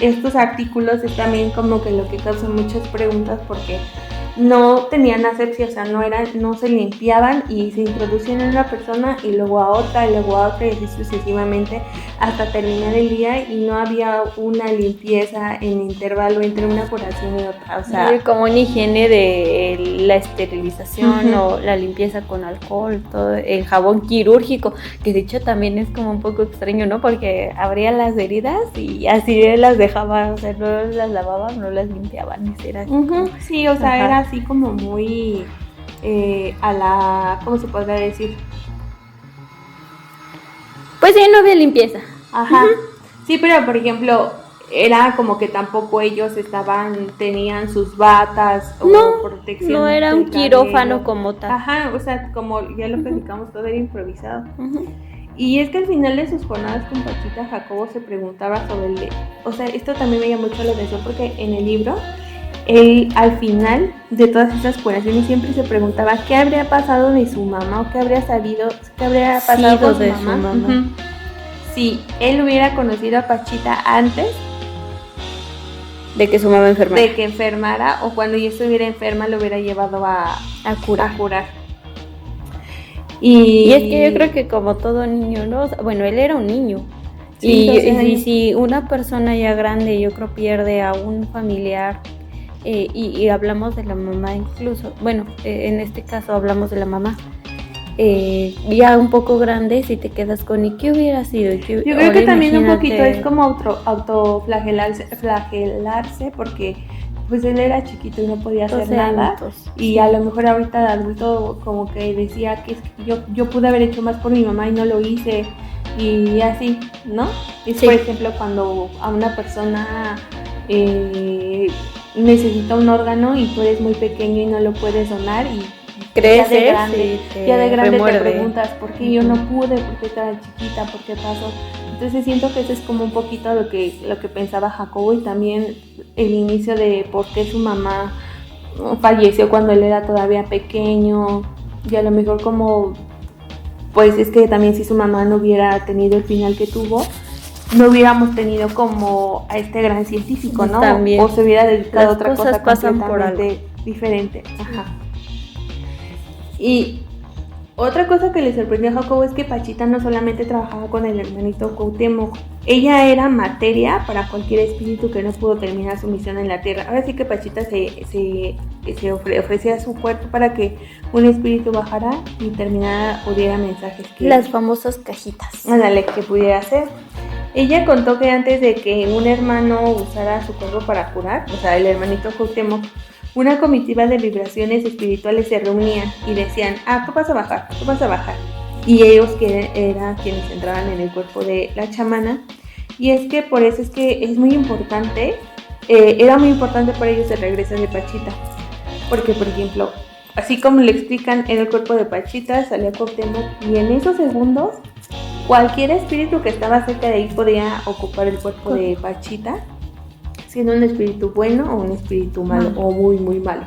estos artículos es también como que lo que causa muchas preguntas porque no tenían asepsia, o sea, no se limpiaban y se introducían en una persona y luego a otra y así sucesivamente hasta terminar el día y no había una limpieza en intervalo entre una curación y otra, o sea, como una higiene de la esterilización o la limpieza con alcohol, todo el jabón quirúrgico, que de hecho también es como un poco extraño, ¿no? Porque abría las heridas y así las dejaba, o sea, no las lavaban, no las limpiaban, era sí, o sea, era así como muy ¿cómo se podría decir? Pues sí, no había limpieza. Sí, pero por ejemplo, era como que tampoco ellos tenían sus batas o protección. No era un quirófano como tal. O sea, como ya lo platicamos, todo era improvisado. Y es que al final de sus jornadas con Pachita, Jacobo se preguntaba sobre o sea, esto también me llamó mucho la atención porque en el libro él al final de todas estas curaciones siempre se preguntaba qué habría pasado de su mamá o qué habría pasado con su mamá. Si él hubiera conocido a Pachita antes de que su mamá enfermara. De que enfermara o cuando ella estuviera enferma lo hubiera llevado a curar. Y es que yo creo que como todo niño, ¿no? Bueno, él era un niño Sí, 12 y años. si una persona ya grande, yo creo, pierde a un familiar, y hablamos de la mamá incluso, bueno, en este caso hablamos de la mamá, ya un poco grande, si te quedas con ¿y qué hubiera sido? Yo creo que también un poquito es como autoflagelarse, porque pues él era chiquito y no podía hacer 12 nada. añitos, Y sí. a lo mejor ahorita de adulto como que decía que es que yo pude haber hecho más por mi mamá y no lo hice. Y así, ¿no? Es Sí. por ejemplo cuando a una persona necesita un órgano y tú eres muy pequeño y no lo puedes donar y Creces ya de grande te remuerde. preguntas por qué yo no pude, por qué estaba chiquita, por qué pasó. Entonces siento que eso es como un poquito lo que pensaba Jacobo, y también el inicio de por qué su mamá falleció cuando él era todavía pequeño, y a lo mejor como pues es que también si su mamá no hubiera tenido el final que tuvo, no hubiéramos tenido como a este gran científico, ¿no? También. O se hubiera dedicado a otra cosas cosa pasan por completamente diferente. Ajá. Y otra cosa que le sorprendió a Jacobo es que Pachita no solamente trabajaba con el hermanito Cuauhtémoc, ella era materia para cualquier espíritu que no pudo terminar su misión en la tierra. Ahora sí que Pachita se ofrecía su cuerpo para que un espíritu bajara y terminara o diera mensajes que... Las famosas cajitas. Ándale, que pudiera hacer. Ella contó que antes de que un hermano usara su cuerpo para curar, o sea, el hermanito Cuauhtémoc, una comitiva de vibraciones espirituales se reunían y decían, tú vas a bajar, tú vas a bajar. Y ellos que eran quienes entraban en el cuerpo de la chamana. Y es que por eso es que es muy importante, era muy importante para ellos el regreso de Pachita. Porque, por ejemplo, así como le explican, en el cuerpo de Pachita salía Cuauhtémoc y en esos segundos cualquier espíritu que estaba cerca de ahí podía ocupar el cuerpo de Pachita, siendo un espíritu bueno o un espíritu malo o muy muy malo.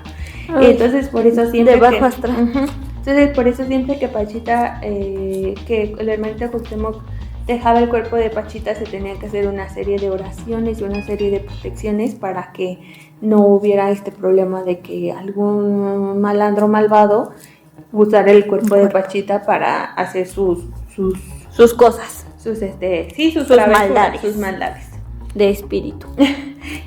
Entonces por eso siempre de bajo astral. Entonces por eso siempre que Pachita, que el hermanito Cuauhtémoc dejaba el cuerpo de Pachita, se tenía que hacer una serie de oraciones y una serie de protecciones para que no hubiera este problema de que algún malandro malvado usara el cuerpo de Pachita para hacer sus cosas, sus maldades de espíritu.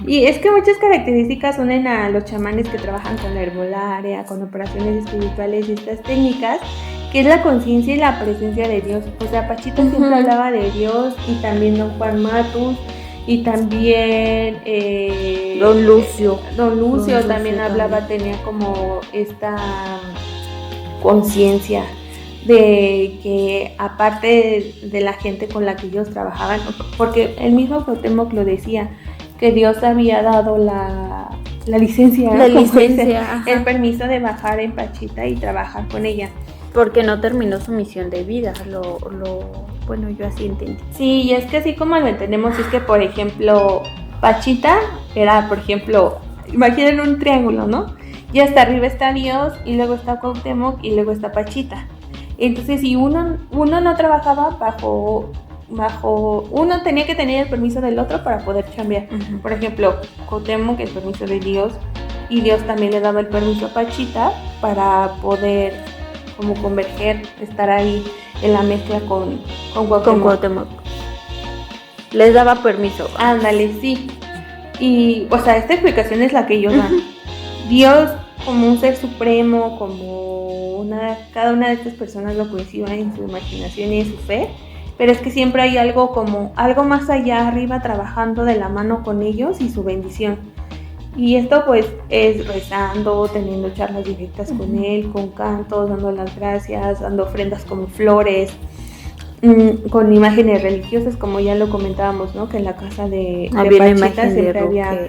Y es que muchas características unen a los chamanes que trabajan con la herbolaria, con operaciones espirituales y estas técnicas, que es la conciencia y la presencia de Dios. O sea, Pachita siempre hablaba de Dios, y también don Juan Matus, y también Don Lucio también hablaba, tenía como esta conciencia de que aparte de la gente con la que ellos trabajaban, porque el mismo Cuauhtémoc lo decía, que Dios había dado la licencia, el permiso de bajar en Pachita y trabajar con ella. Porque no terminó su misión de vida, bueno, yo así entendí. Sí, y es que así como lo entendemos, es que por ejemplo, Pachita era, por ejemplo, imaginen un triángulo, ¿no? Y hasta arriba está Dios, y luego está Cuauhtémoc, y luego está Pachita. Entonces, si uno no trabajaba bajo uno tenía que tener el permiso del otro para poder chambear. Por ejemplo, Cuauhtémoc, el permiso de Dios, y Dios también le daba el permiso a Pachita para poder como converger, estar ahí en la mezcla con Cuauhtémoc. Les daba permiso. Ándale, sí. Y, o sea, esta explicación es la que ellos dan. Dios como un ser supremo, como cada una de estas personas lo coincide en su imaginación y en su fe, pero es que siempre hay algo más allá arriba trabajando de la mano con ellos y su bendición. Y esto pues es rezando, teniendo charlas directas con él, con cantos, dando las gracias, dando ofrendas como flores, con imágenes religiosas, como ya lo comentábamos, ¿no? Que en la casa de Pachita siempre había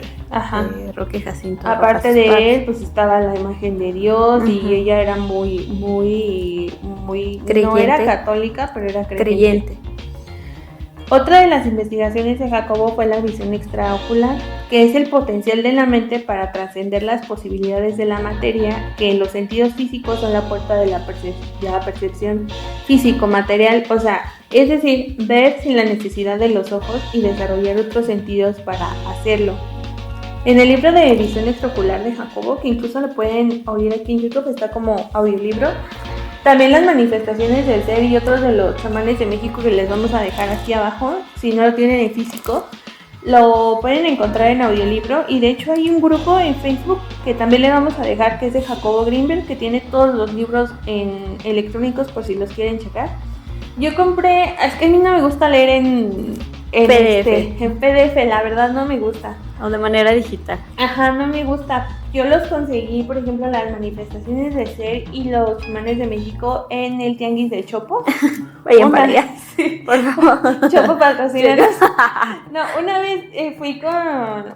Roque Jacinto. Aparte de él, pues estaba la imagen de Dios, y ella era muy creyente. No era católica, pero era creyente. Otra de las investigaciones de Jacobo fue la visión extraocular, que es el potencial de la mente para trascender las posibilidades de la materia, que en los sentidos físicos son la puerta de la percepción físico-material, o sea, es decir, ver sin la necesidad de los ojos y desarrollar otros sentidos para hacerlo. En el libro de visión extraocular de Jacobo, que incluso lo pueden oír aquí en YouTube, está como audiolibro, También las manifestaciones del ser y otros de los chamanes de México que les vamos a dejar aquí abajo, si no lo tienen en físico, lo pueden encontrar en audiolibro. Y de hecho hay un grupo en Facebook que también le vamos a dejar, que es de Jacobo Greenberg, que tiene todos los libros en electrónicos por si los quieren checar. Yo compré, es que a mí no me gusta leer en PDF. En PDF, la verdad no me gusta. O de manera digital. Ajá, no me gusta. Yo los conseguí, por ejemplo, las manifestaciones de ser y los chamanes de México en el tianguis de Chopo. Vayan para allá. Sí, por favor. Chopo patrocínanos. No, una vez fui con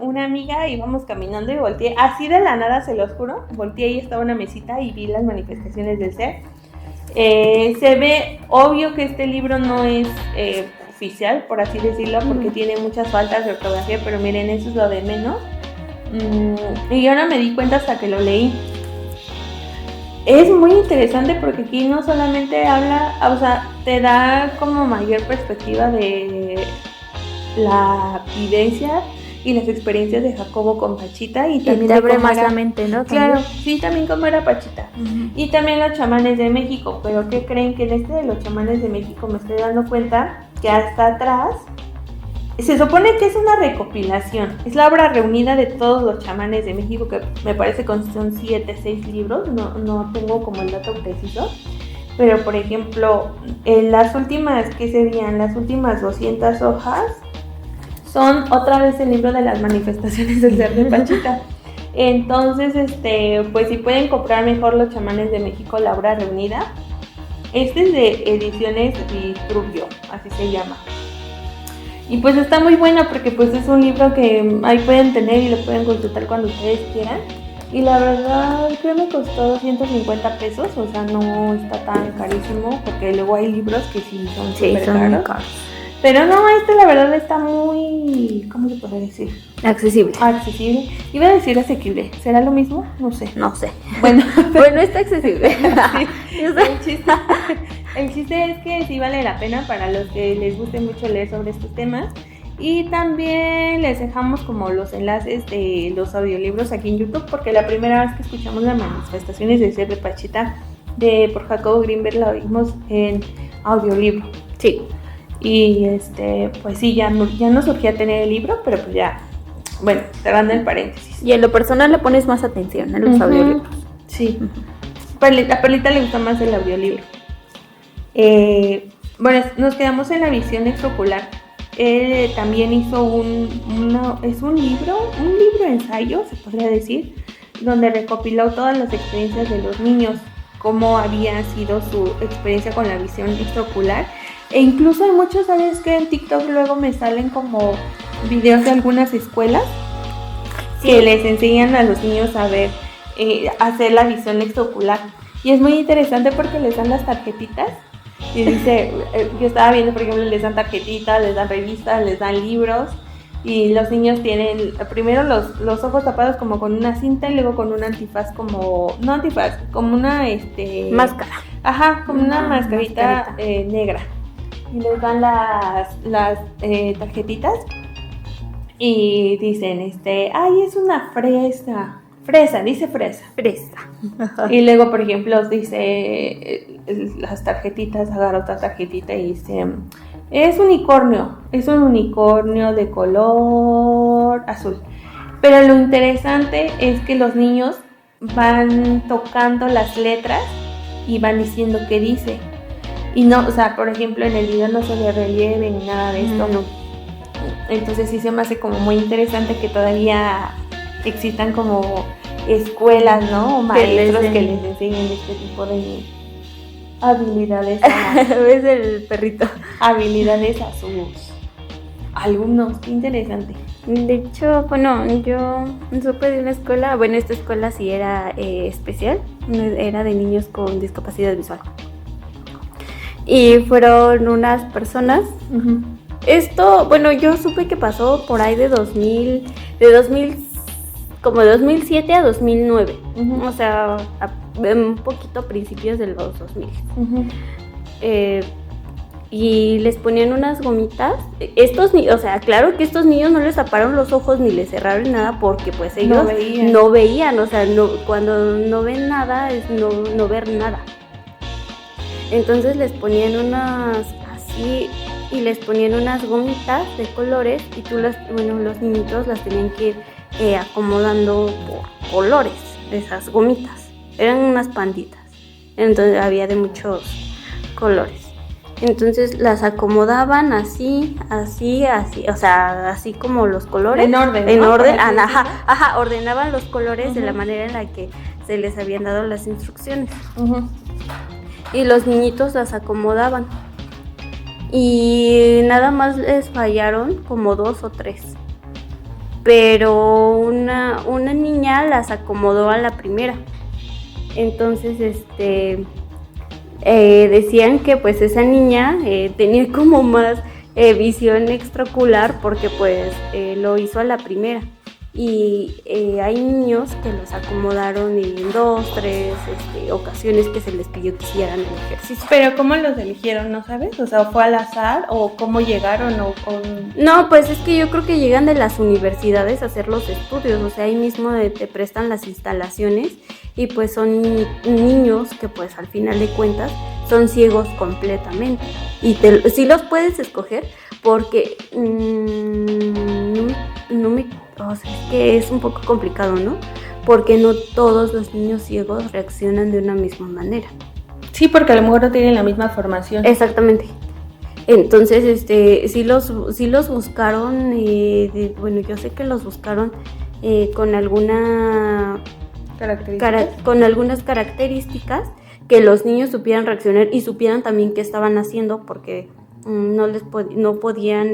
una amiga, íbamos caminando y volteé, así de la nada, se los juro, volteé y estaba una mesita y vi las manifestaciones del ser. Se ve obvio que este libro no es oficial, por así decirlo, porque tiene muchas faltas de ortografía, pero miren, eso es lo de menos. Y yo no me di cuenta hasta que lo leí. Es muy interesante porque aquí no solamente habla, o sea, te da como mayor perspectiva de la vivencia y las experiencias de Jacobo con Pachita, y también te abre más era, la mente, ¿no? Claro, sí, también cómo era Pachita. Y también los chamanes de México. Pero ¿qué creen? Que en este de los chamanes de México me estoy dando cuenta que hasta atrás se supone que es una recopilación, es la obra reunida de todos los chamanes de México, que me parece que son 7, 6 libros, no tengo como el dato preciso, pero por ejemplo, las últimas, ¿qué serían? Las últimas 200 hojas son otra vez el libro de las manifestaciones del ser de Pachita. Entonces, pues si pueden comprar mejor los chamanes de México, la obra reunida. Este es de Ediciones Distrubio, así se llama. Y pues está muy bueno porque pues es un libro que ahí pueden tener y lo pueden consultar cuando ustedes quieran. Y la verdad creo que me costó 250 pesos, o sea, no está tan carísimo, porque luego hay libros que sí son súper caros. Pero no, la verdad está muy, ¿cómo se puede decir? Accesible. Accesible. Iba a decir asequible. ¿Será lo mismo? No sé. No sé. Bueno, bueno, está accesible. Sí, el chiste es que sí vale la pena para los que les guste mucho leer sobre estos temas. Y también les dejamos como los enlaces de los audiolibros aquí en YouTube, porque la primera vez que escuchamos las manifestaciones del ser de Pachita por Jacobo Greenberg la oímos en audiolibro. Sí. Y pues sí, ya no surgía tener el libro, pero pues ya, bueno, cerrando el paréntesis. Y en lo personal le pones más atención a los audiolibros. Sí. A Perlita le gusta más el audiolibro. Bueno, nos quedamos en la visión extraocular. Él también hizo es un libro ensayo, se podría decir, donde recopiló todas las experiencias de los niños, cómo había sido su experiencia con la visión extraocular. E incluso hay muchos, ¿sabes qué? En TikTok luego me salen como videos de algunas escuelas que les enseñan a los niños a ver, hacer la visión extraocular. Y es muy interesante porque les dan las tarjetitas. Y dice, yo estaba viendo, por ejemplo, les dan tarjetitas, les dan revistas, les dan libros. Y los niños tienen primero los ojos tapados como con una cinta y luego con un antifaz como una máscara. Ajá, como una mascarita negra. Y les dan las tarjetitas y dicen, ay, es una dice fresa. Y luego, por ejemplo, dice las tarjetitas, agarra otra tarjetita y dice, es un unicornio de color azul. Pero lo interesante es que los niños van tocando las letras y van diciendo qué dice. Y no, o sea, por ejemplo, en el video no se ve relieve ni nada de esto. No. Entonces sí se me hace como muy interesante que todavía existan como escuelas, ¿no? O maestros que les enseñen este tipo de habilidades. ¿Ves el perrito? Habilidades a sus alumnos. Qué interesante. De hecho, bueno, yo supe de una escuela, bueno, esta escuela sí era especial, era de niños con discapacidad visual. Y fueron unas personas. Uh-huh. Esto, bueno, yo supe que pasó por ahí de 2000, como de 2007 a 2009. Uh-huh. O sea, un poquito a principios de los 2000. Uh-huh. Y les ponían unas gomitas. O sea, claro que estos niños no les taparon los ojos ni les cerraron nada porque pues ellos no veían. O sea, cuando no ven nada es no ver nada. Entonces les ponían unas así y les ponían unas gomitas de colores y los niñitos las tenían que ir acomodando por colores de esas gomitas. Eran unas panditas. Entonces había de muchos colores. Entonces las acomodaban así, o sea, así como los colores. En orden, En ¿no? orden, ordenaban los colores de la manera en la que se les habían dado las instrucciones. Y los niñitos las acomodaban. Y nada más les fallaron como 2 o 3. Pero una niña las acomodó a la primera. Entonces, decían que pues esa niña tenía como más visión extraocular porque pues lo hizo a la primera. Y hay niños que los acomodaron en 2, 3 ocasiones que se les pidió que hicieran el ejercicio. Pero ¿cómo los eligieron, no sabes? O sea, ¿fue al azar o cómo llegaron o No, pues es que yo creo que llegan de las universidades a hacer los estudios, o sea, ahí mismo te prestan las instalaciones y pues son niños que pues al final de cuentas son ciegos completamente y sí los puedes escoger porque o sea, es que es un poco complicado, ¿no? Porque no todos los niños ciegos reaccionan de una misma manera. Sí, porque a lo mejor no tienen la misma formación. Exactamente. Entonces, sí los buscaron, yo sé que los buscaron con algunas características que los niños supieran reaccionar y supieran también qué estaban haciendo porque no podían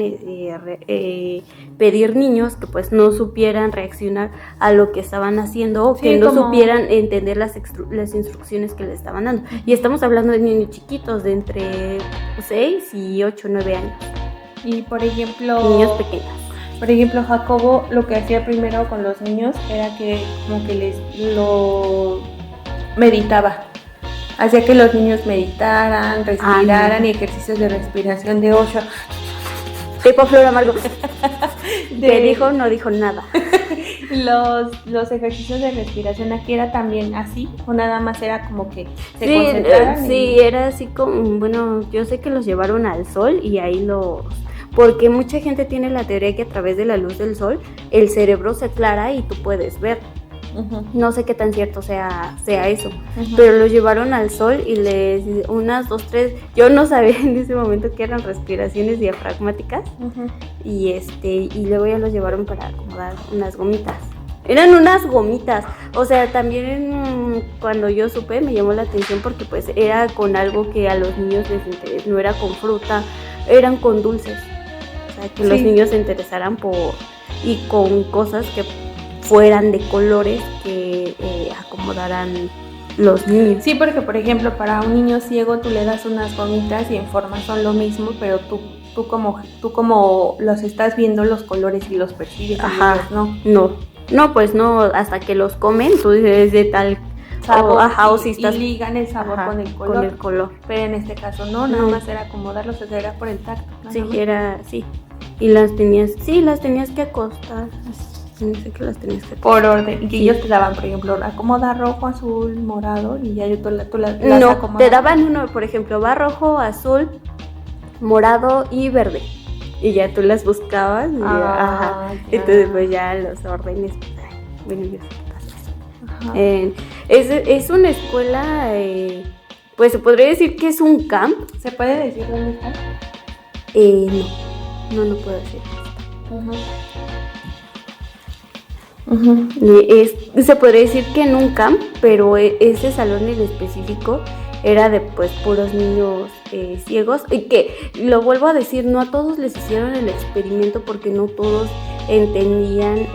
pedir niños que pues no supieran reaccionar a lo que estaban haciendo o que no supieran entender las instrucciones que le estaban dando. Y estamos hablando de niños chiquitos de entre 6 y 8, 9 años. Y por ejemplo, niños pequeños. Por ejemplo, Jacobo lo que hacía primero con los niños era que como que lo meditaba. Hacía que los niños meditaran, respiraran y ejercicios de respiración de 8. Tipo Flor Amargo. ¿Qué dijo? No dijo nada. Los ejercicios de respiración aquí era también así, o nada más era como que se concentraran. Sí, era así como, yo sé que los llevaron al sol y ahí porque mucha gente tiene la teoría que a través de la luz del sol el cerebro se aclara y tú puedes ver. No sé qué tan cierto sea eso, pero lo llevaron al sol y unas 2, 3, yo no sabía en ese momento que eran respiraciones diafragmáticas y luego ya los llevaron para acomodar unas gomitas. Eran unas gomitas, o sea, también cuando yo supe me llamó la atención porque pues era con algo que a los niños les interesa, no era con fruta, eran con dulces, o sea, que los niños se interesaran y con cosas que fueran de colores que acomodaran los niños. Sí, porque por ejemplo para un niño ciego tú le das unas gomitas y en forma son lo mismo, pero tú como los estás viendo los colores y los percibes. Ajá, no, pues no, hasta que los comen tú dices de tal sabor o si estás y ligan el sabor con el color. Pero en este caso nada más era acomodarlos, era por el tacto. Sí, y las tenías que acostar. No sé que las tenías que por orden, y que ellos te daban, por ejemplo, acomoda rojo, azul, morado, y ya tú las no, acomodabas. te daban uno, por ejemplo, va rojo, azul, morado y verde, y ya tú las buscabas, entonces pues ya los órdenes, yo sé qué pasa eso. Es una escuela, pues se podría decir que es un camp. ¿Se puede decir dónde está? No puedo decir. Se podría decir que en un camp, pero ese salón en específico era de pues puros niños ciegos, y que lo vuelvo a decir, no a todos les hicieron el experimento porque no todos entendían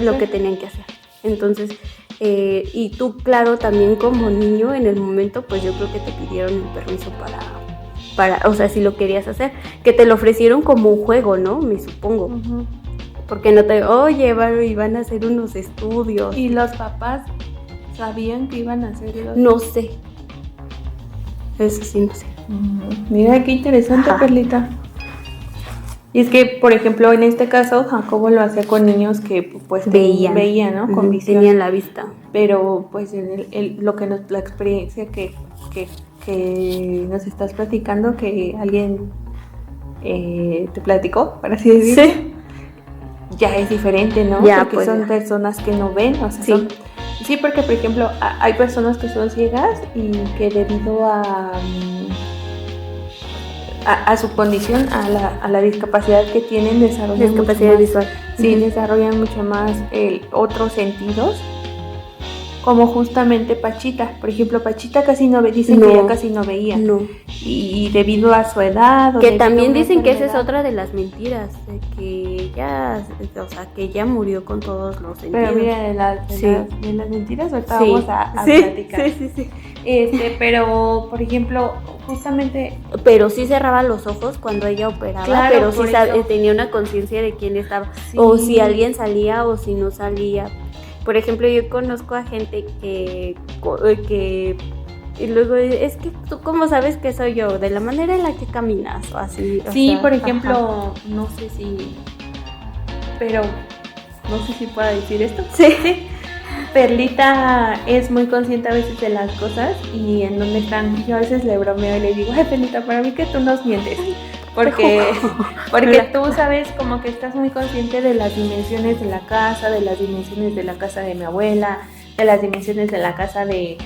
lo que tenían que hacer. Entonces y tú, claro, también como niño en el momento, pues yo creo que te pidieron el permiso para, o sea, si lo querías hacer, que te lo ofrecieron como un juego, ¿no? Me supongo. Porque no iban a hacer unos estudios. ¿Y los papás sabían que iban a hacerlos? No sé. Eso sí, no sé. Mira qué interesante, Perlita. Y es que, por ejemplo, en este caso, Jacobo lo hacía con niños que pues veían, ¿no? Con visión. Tenían la vista. Pero pues la experiencia que que nos estás platicando, que alguien te platicó, para así decirlo, Sí. ya es diferente, ¿no? Ya, porque pues, son ya. personas que no ven, o sea, Sí. sí, porque por ejemplo hay personas que son ciegas y que debido a su condición, a la discapacidad que tienen, desarrollan Discapacidad mucho más, visual. sí, Ujú. desarrollan mucho más otros sentidos, como justamente Pachita. Por ejemplo, Pachita casi no ve, dicen que No. ya casi no veía, No. y debido a su edad, o Que debido a también una dicen que esa es enfermedad. otra de las mentiras, de que ya, o sea, que ya murió con todos los sentidos. Pero mira, de Sí. las mentiras ahorita Sí. vamos a Sí, platicar. sí. Pero, por ejemplo, justamente, Pero sí cerraba los ojos cuando ella operaba, Claro, pero sí por eso. tenía una conciencia de quién estaba, Sí. o si alguien salía o si no salía. Por ejemplo, yo conozco a gente que y luego es que tú cómo sabes que soy yo, de la manera en la que caminas o así. O sí, sea, por ajá. ejemplo, no sé si, pero no sé si pueda decir esto. Sí. Perlita es muy consciente a veces de las cosas y en dónde están. Y yo a veces le bromeo y le digo, ay, Perlita, para mí que tú nos mientes. Porque tú sabes como que estás muy consciente de las dimensiones de la casa, de las dimensiones de la casa de mi abuela, de las dimensiones de la casa de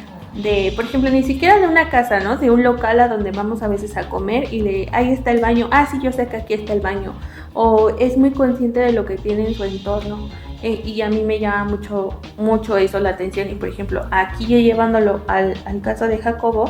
por ejemplo, ni siquiera de una casa, ¿no? De un local a donde vamos a veces a comer y ahí está el baño. Ah, sí, yo sé que aquí está el baño. O es muy consciente de lo que tiene en su entorno. Y a mí me llama mucho eso la atención. Y por ejemplo, aquí llevándolo al caso de Jacobo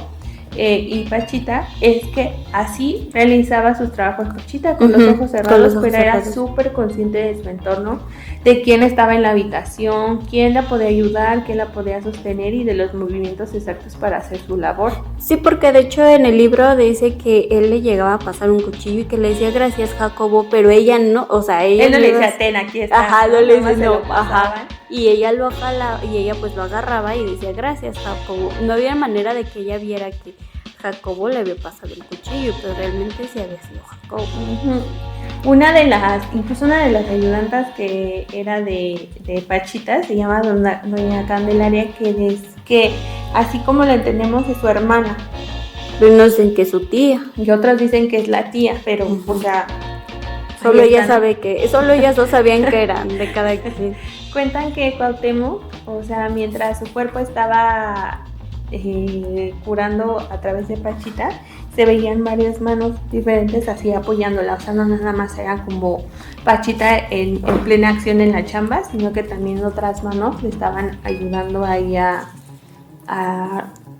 y Pachita, es que así realizaba sus trabajos Pachita con los ojos cerrados, pero era súper consciente de su entorno, de quién estaba en la habitación, quién la podía ayudar, quién la podía sostener y de los movimientos exactos para hacer su labor. Sí, porque de hecho en el libro dice que él le llegaba a pasar un cuchillo y que le decía gracias Jacobo, pero ella no, o sea, ella él no le decía ten, aquí está. Ajá, no le decía no, ajá. Y ella lo jalaba y ella pues lo agarraba y decía gracias Jacobo. No había manera de que ella viera que Jacobo le había pasado el cuchillo, pero realmente sí había sido Jacobo. Incluso una de las ayudantas que era de Pachita se llama doña Candelaria, que así como la entendemos es su hermana. Unos dicen que es su tía. Y otros dicen que es la tía, pero o sea, solo ella sabe que, solo ellas dos sabían que eran de cada quien. Cuentan que Cuauhtémoc, o sea, mientras su cuerpo estaba curando a través de Pachita, se veían varias manos diferentes así apoyándola, o sea, no nada más era como Pachita en plena acción en la chamba, sino que también otras manos le estaban ayudando ahí a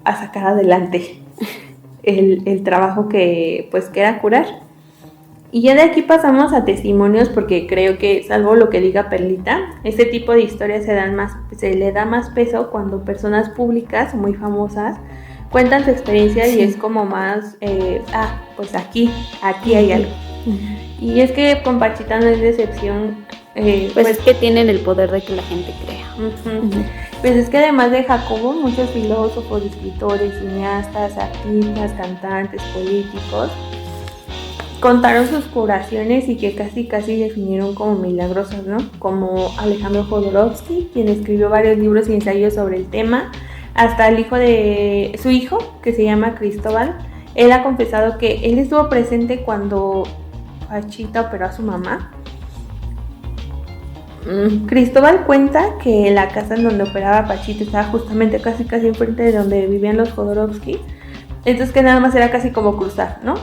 sacar adelante el trabajo que era curar. Y ya de aquí pasamos a testimonios, porque creo que, salvo lo que diga Perlita, este tipo de historias se le da más peso cuando personas públicas muy famosas cuentan su experiencia. Sí. Y es como más, pues aquí hay algo. Y es que con Pachita no es decepción. Pues es que tienen el poder de que la gente crea. Pues es que además de Jacobo, muchos filósofos, escritores, cineastas, artistas, cantantes, políticos contaron sus curaciones y que casi definieron como milagrosas, ¿no? Como Alejandro Jodorowsky, quien escribió varios libros y ensayos sobre el tema, hasta el hijo de su hijo, que se llama Cristóbal. Él ha confesado que él estuvo presente cuando Pachita operó a su mamá. Cristóbal cuenta que la casa en donde operaba Pachita estaba justamente casi enfrente de donde vivían los Jodorowsky. Entonces que nada más era casi como cruzar, ¿no?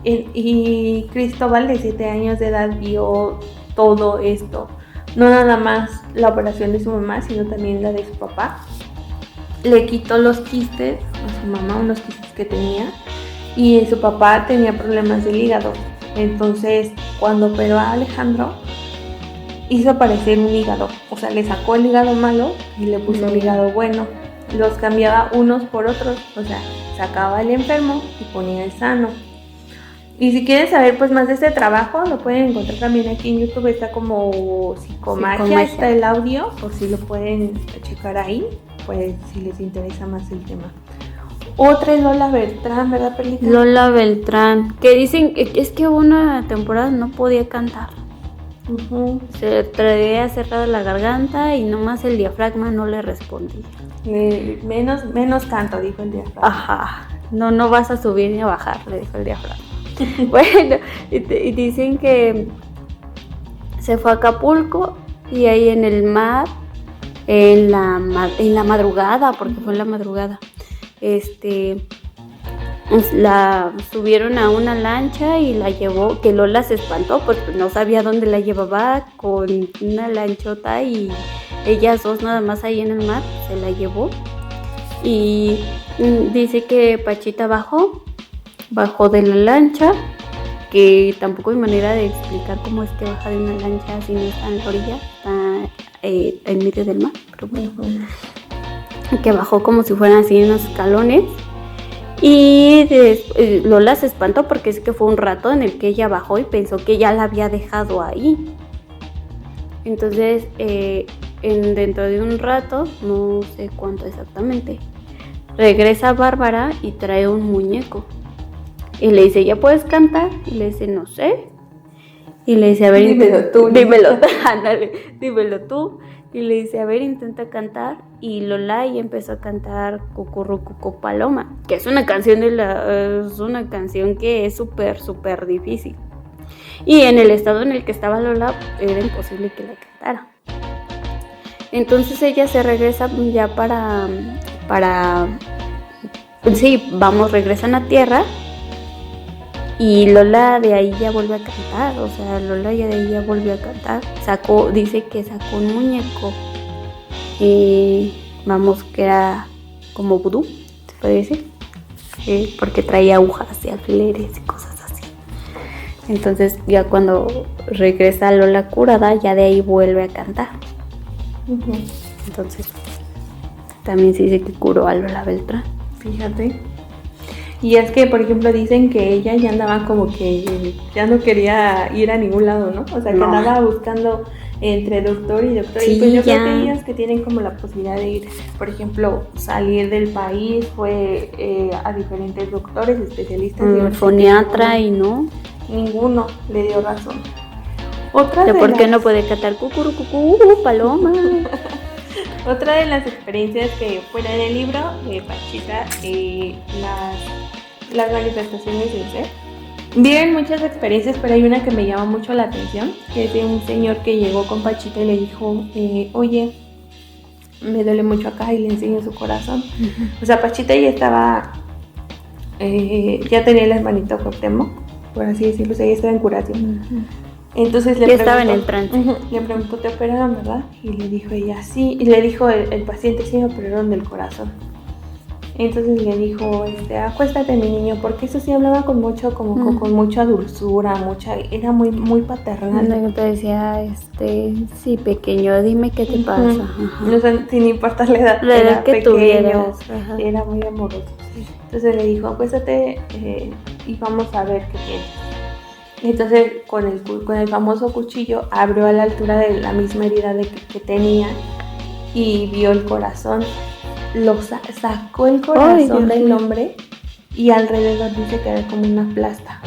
Y Cristóbal de 7 años de edad vio todo esto. No nada más la operación de su mamá, sino también la de su papá. Le quitó los quistes a su mamá, unos quistes que tenía. Y su papá tenía problemas del hígado. Entonces, cuando operó a Alejandro, hizo aparecer un hígado. O sea, le sacó el hígado malo y le puso el hígado bueno. Los cambiaba unos por otros, o sea, sacaba el enfermo y ponía el sano. Y si quieren saber pues más de este trabajo, lo pueden encontrar también aquí en YouTube. Está como Psicomagia, está el audio, por si lo pueden checar ahí, pues si les interesa más el tema. Otra es Lola Beltrán, ¿verdad, Perlita? Lola Beltrán, que dicen es que hubo una temporada no podía cantar. Se traía cerrada la garganta y nomás el diafragma no le respondía. Menos canto, dijo el diafragma. Ajá. no vas a subir ni a bajar, le dijo el diafragma. Bueno, y dicen que se fue a Acapulco y ahí en el mar, en la madrugada, porque fue en la madrugada, la subieron a una lancha y la llevó, que Lola se espantó, pues no sabía dónde la llevaba, con una lanchota, y ellas dos nada más ahí en el mar, se la llevó. Y dice que Pachita bajó de la lancha, que tampoco hay manera de explicar cómo es que baja de una lancha si no está en la orilla, está en medio del mar, pero bueno, que bajó como si fueran así unos escalones. Y Lola se espantó porque es que fue un rato en el que ella bajó y pensó que ya la había dejado ahí. Entonces, dentro de un rato, no sé cuánto exactamente, regresa Bárbara y trae un muñeco. Y le dice, ¿ya puedes cantar? Y le dice, no sé. Y le dice, a ver, dímelo tú. Ándale, dímelo tú. Y le dice, a ver, intenta cantar. Y Lola y empezó a cantar Cucurrucucú Paloma, que es una canción que es súper, súper difícil. Y en el estado en el que estaba Lola, era imposible que la cantara. Entonces ella se regresa ya regresan a tierra. Y Lola de ahí ya vuelve a cantar, dice que sacó un muñeco, que era como vudú, se puede decir, porque traía agujas y alfileres y cosas así. Entonces ya cuando regresa Lola curada, ya de ahí vuelve a cantar. Uh-huh. Entonces también se dice que curó a Lola Beltrán. Fíjate. Y es que, por ejemplo, dicen que ella ya andaba como que ya no quería ir a ningún lado, ¿no? O sea, que andaba buscando entre doctor y doctor. Sí, y pues yo ya. creo que ellas que tienen como la posibilidad de ir, por ejemplo, salir del país, fue a diferentes doctores, especialistas. Foniatra y no. Ninguno le dio razón. ¿Por qué no puede cantar Cucurrucucú Paloma? Otra de las experiencias que fuera en el libro de Pachita, las manifestaciones del ser. Viven muchas experiencias, pero hay una que me llama mucho la atención, que es de un señor que llegó con Pachita y le dijo, oye, me duele mucho acá, y le enseñó su corazón. Uh-huh. O sea, Pachita ya estaba, ya tenía el hermanito Cuauhtémoc, por así decirlo, o sea, ya estaba en curación. Uh-huh. Entonces le estaba en el trance. Le preguntó, ¿te operaron, verdad? Y le dijo ella, sí. Y le dijo el paciente, sí, me operaron del corazón. Entonces le dijo, acuéstate, mi niño, porque eso sí hablaba con mucho, como con mucha dulzura, era muy, muy paternal. Yo te decía, sí, pequeño, dime qué te pasa. Uh-huh. No sé, sin importar la edad, era que pequeño, tuvieras. Era muy amoroso. Entonces le dijo, acuéstate y vamos a ver qué tienes. Entonces con el famoso cuchillo abrió a la altura de la misma herida que tenía y vio el corazón. Sacó el corazón del hombre y alrededor dice que era como una plasta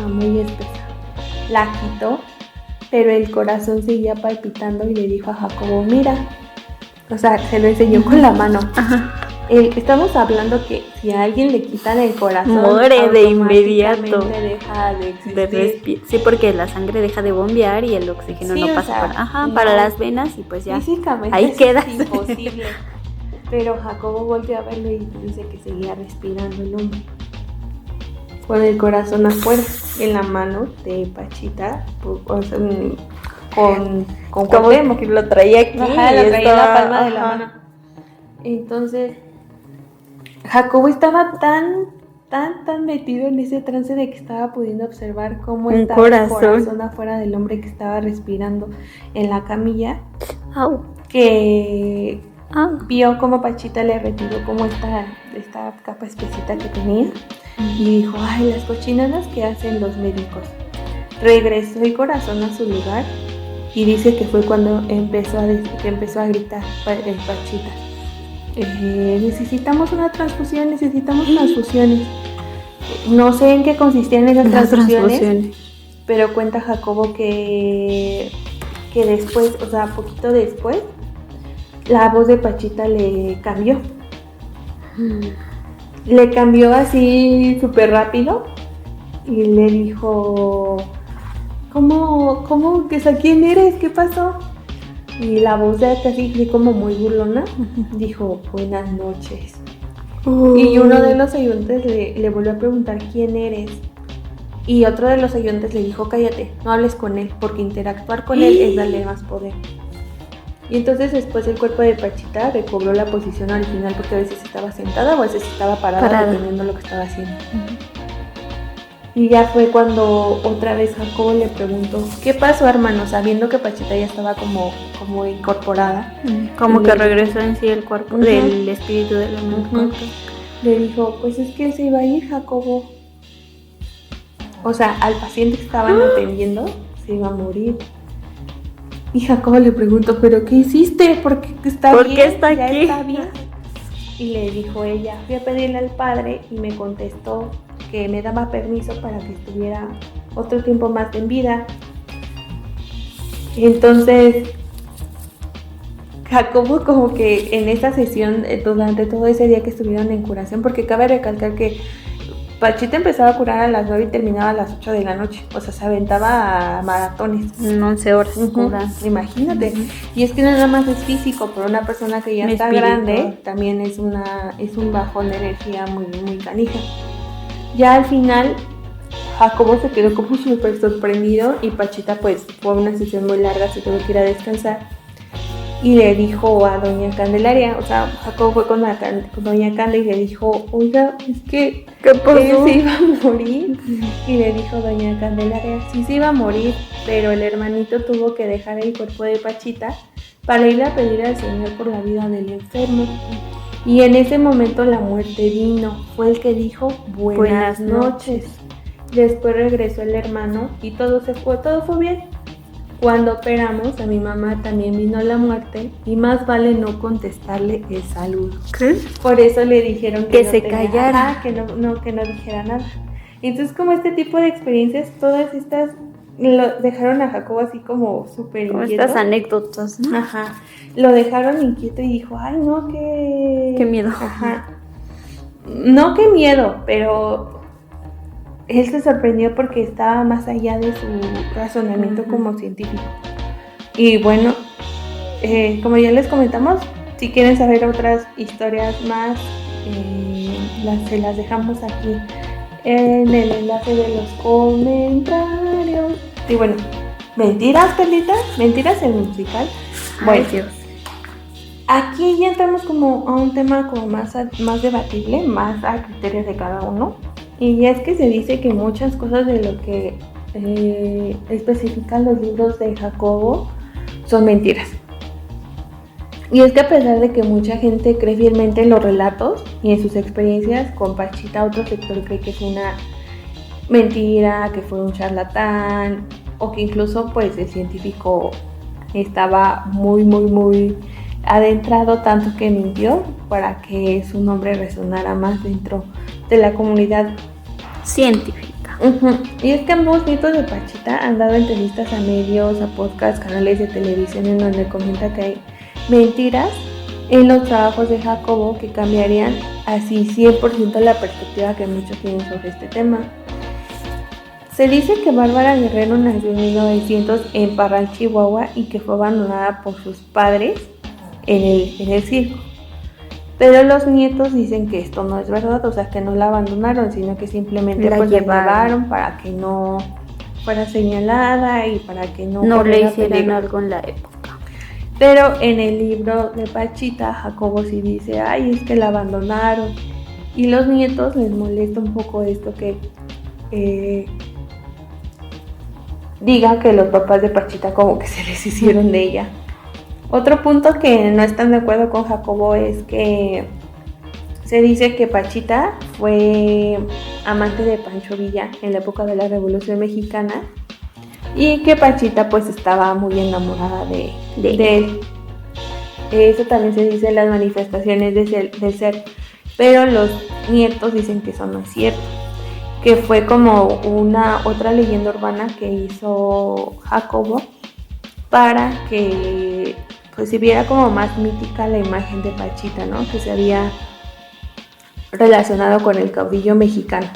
muy espesa. La quitó, pero el corazón seguía palpitando y le dijo a Jacobo, mira, o sea, se lo enseñó con la mano. Ajá. Estamos hablando que si a alguien le quitan el corazón, muere de inmediato, deja de existir. Sí, porque la sangre deja de bombear y el oxígeno no pasa para las venas y pues ya físicamente ahí queda. Es imposible. Pero Jacobo volteó a verlo y dice que seguía respirando el hombre con el corazón afuera, en la mano de Pachita, o sea, con Cuauhtémoc, que lo traía aquí. Ajá, lo traía en la palma de la mano. Entonces Jacobo estaba tan metido en ese trance de que estaba pudiendo observar cómo estaba el corazón afuera del hombre que estaba respirando en la camilla, que vio cómo Pachita le retiró como esta capa espesita que tenía y dijo, ay, las cochinadas que hacen los médicos. Regresó el corazón a su lugar y dice que fue cuando empezó a gritar Pachita. Necesitamos una transfusión, transfusiones. No sé en qué consistían esas transfusiones, pero cuenta Jacobo que después, o sea, poquito después, la voz de Pachita le cambió. le cambió así súper rápido y le dijo, ¿cómo que quién eres? ¿Qué pasó? Y la voz de así como muy burlona dijo, buenas noches. Y uno de los ayudantes le volvió a preguntar quién eres. Y otro de los ayudantes le dijo, cállate, no hables con él, porque interactuar con él es darle más poder. Y entonces después el cuerpo de Pachita recobró la posición original, porque a veces estaba sentada o a veces estaba parada. Dependiendo de lo que estaba haciendo. Y ya fue cuando otra vez Jacobo le preguntó, ¿qué pasó, hermano? Sabiendo que Pachita ya estaba como incorporada. Como que regresó en sí el cuerpo del espíritu de la mujer. Le dijo, pues es que se iba a ir, Jacobo. O sea, al paciente que estaban atendiendo se iba a morir. Y Jacobo le preguntó, ¿pero qué hiciste? ¿Por qué está bien? ¿Por qué está ¿Ya aquí? está bien? Y le dijo ella, fui a pedirle al padre y me contestó que me daba permiso para que estuviera otro tiempo más en vida. Entonces, Jacobo como que en esa sesión, durante todo ese día que estuvieron en curación, porque cabe recalcar que Pachita empezaba a curar a las 9 y terminaba a las 8 de la noche. O sea, se aventaba a maratones. 11 horas curando. Imagínate. Y es que no nada más es físico, pero una persona que ya está grande también es un bajón de energía muy, muy canija. Ya al final, Jacobo se quedó como súper sorprendido y Pachita pues fue una sesión muy larga, se tuvo que ir a descansar. Y le dijo a doña Candelaria, o sea, Jacobo fue con doña Canda y le dijo, oiga, es que ¿qué pasó? Él se iba a morir. Y le dijo doña Candelaria, sí se iba a morir, pero el hermanito tuvo que dejar el cuerpo de Pachita para ir a pedir al Señor por la vida del enfermo. Y en ese momento la muerte vino, fue el que dijo, buenas noches. Después regresó el hermano y todo fue bien. Cuando operamos, a mi mamá también vino la muerte y más vale no contestarle el saludo. ¿Qué? Por eso le dijeron que no se callara, que no dijera nada. Entonces, como este tipo de experiencias, todas estas lo dejaron a Jacobo así como súper inquieto. Como estas anécdotas, ¿no? Ajá. Lo dejaron inquieto y dijo, ay, no, qué miedo. Ajá. No, qué miedo, pero él se sorprendió porque estaba más allá de su razonamiento como científico. Y bueno, como ya les comentamos, si quieren saber otras historias más, se las dejamos aquí en el enlace de los comentarios. Y bueno, mentiras, Perlita, mentiras el musical. Bueno, Dios. Aquí ya entramos como a un tema como más debatible, más a criterios de cada uno. Y es que se dice que muchas cosas de lo que especifican los libros de Jacobo son mentiras. Y es que a pesar de que mucha gente cree fielmente en los relatos y en sus experiencias con Pachita, otro sector cree que es una mentira, que fue un charlatán, o que incluso pues el científico estaba muy, muy, muy adentrado, tanto que mintió para que su nombre resonara más dentro de la comunidad científica. Y es que ambos nietos de Pachita han dado entrevistas a medios, a podcasts, canales de televisión en donde comenta que hay mentiras en los trabajos de Jacobo que cambiarían así 100% la perspectiva que muchos tienen sobre este tema. Se dice que Bárbara Guerrero nació en 1900 en Parral, Chihuahua, y que fue abandonada por sus padres en el circo. Pero los nietos dicen que esto no es verdad, o sea, que no la abandonaron, sino que simplemente la llevaron para que no fuera señalada y para que no le hicieran algo en la época. Pero en el libro de Pachita, Jacobo sí dice, ay, es que la abandonaron. Y los nietos les molesta un poco esto que diga que los papás de Pachita como que se deshicieron de ella. Otro punto que no están de acuerdo con Jacobo es que se dice que Pachita fue amante de Pancho Villa en la época de la Revolución Mexicana y que Pachita pues estaba muy enamorada de él. Eso también se dice en las manifestaciones del ser, pero los nietos dicen que eso no es cierto, que fue como otra leyenda urbana que hizo Jacobo para que pues se viera como más mítica la imagen de Pachita, ¿no? Que se había relacionado con el caudillo mexicano.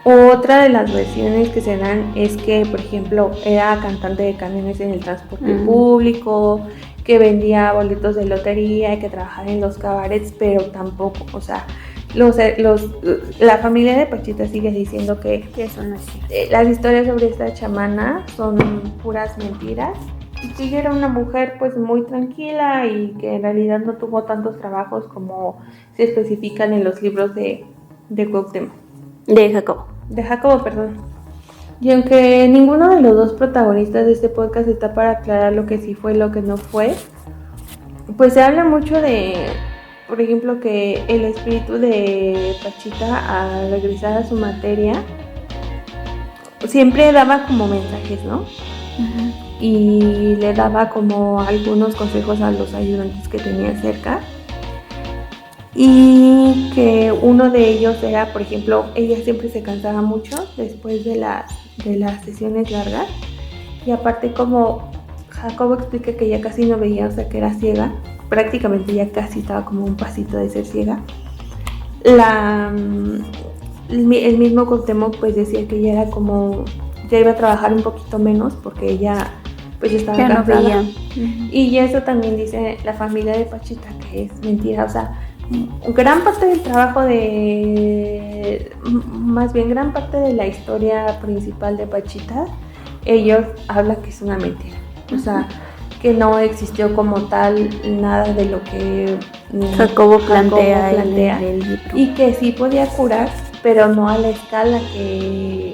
Otra de las versiones que se dan es que, por ejemplo, era cantante de camiones en el transporte público, que vendía boletos de lotería y que trabajaba en los cabarets, pero tampoco, o sea, la familia de Pachita sigue diciendo que eso no es cierto. Las historias sobre esta chamana son puras mentiras y que ella era una mujer pues muy tranquila y que en realidad no tuvo tantos trabajos como se especifican en los libros de Cuauhtémoc. De Jacobo, perdón. Y aunque ninguno de los dos protagonistas de este podcast está para aclarar lo que sí fue y lo que no fue, pues se habla mucho de, por ejemplo, que el espíritu de Pachita al regresar a su materia siempre daba como mensajes, ¿no? Y le daba como algunos consejos a los ayudantes que tenía cerca. Y que uno de ellos era, por ejemplo, ella siempre se cansaba mucho después de las sesiones largas. Y aparte, como Jacobo explica que ya casi no veía, o sea que era ciega, prácticamente ya casi estaba como un pasito de ser ciega. El mismo Cuauhtémoc pues decía que ella era como, ya iba a trabajar un poquito menos porque ella pues estaba cansada. No veía. Y eso también dice la familia de Pachita, que es mentira, o sea, gran parte del trabajo gran parte de la historia principal de Pachita, ellos hablan que es una mentira, o sea, que no existió como tal nada de lo que Jacobo plantea en el libro. Y que sí podía curar, pero no a la escala que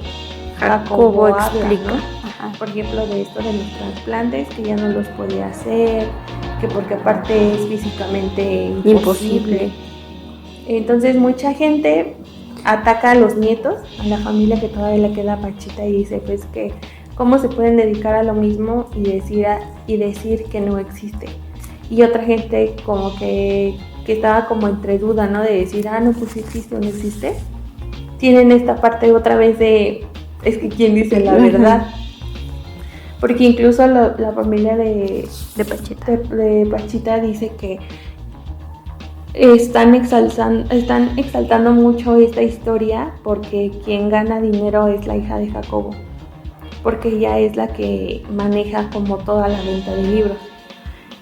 Jacobo explica, ¿no? Por ejemplo, de esto de los trasplantes, que ya no los podía hacer, que porque aparte es físicamente imposible. Entonces mucha gente ataca a los nietos, a la familia que todavía le queda a Pachita, y dice pues que cómo se pueden dedicar a lo mismo y decir que no existe. Y otra gente como que estaba como entre duda, ¿no? De decir, no, pues sí existe o no existe. Tienen esta parte otra vez de, es que quién dice la verdad. Porque incluso la familia de Pachita dice que están exaltando mucho esta historia porque quien gana dinero es la hija de Jacobo, porque ella es la que maneja como toda la venta de libros.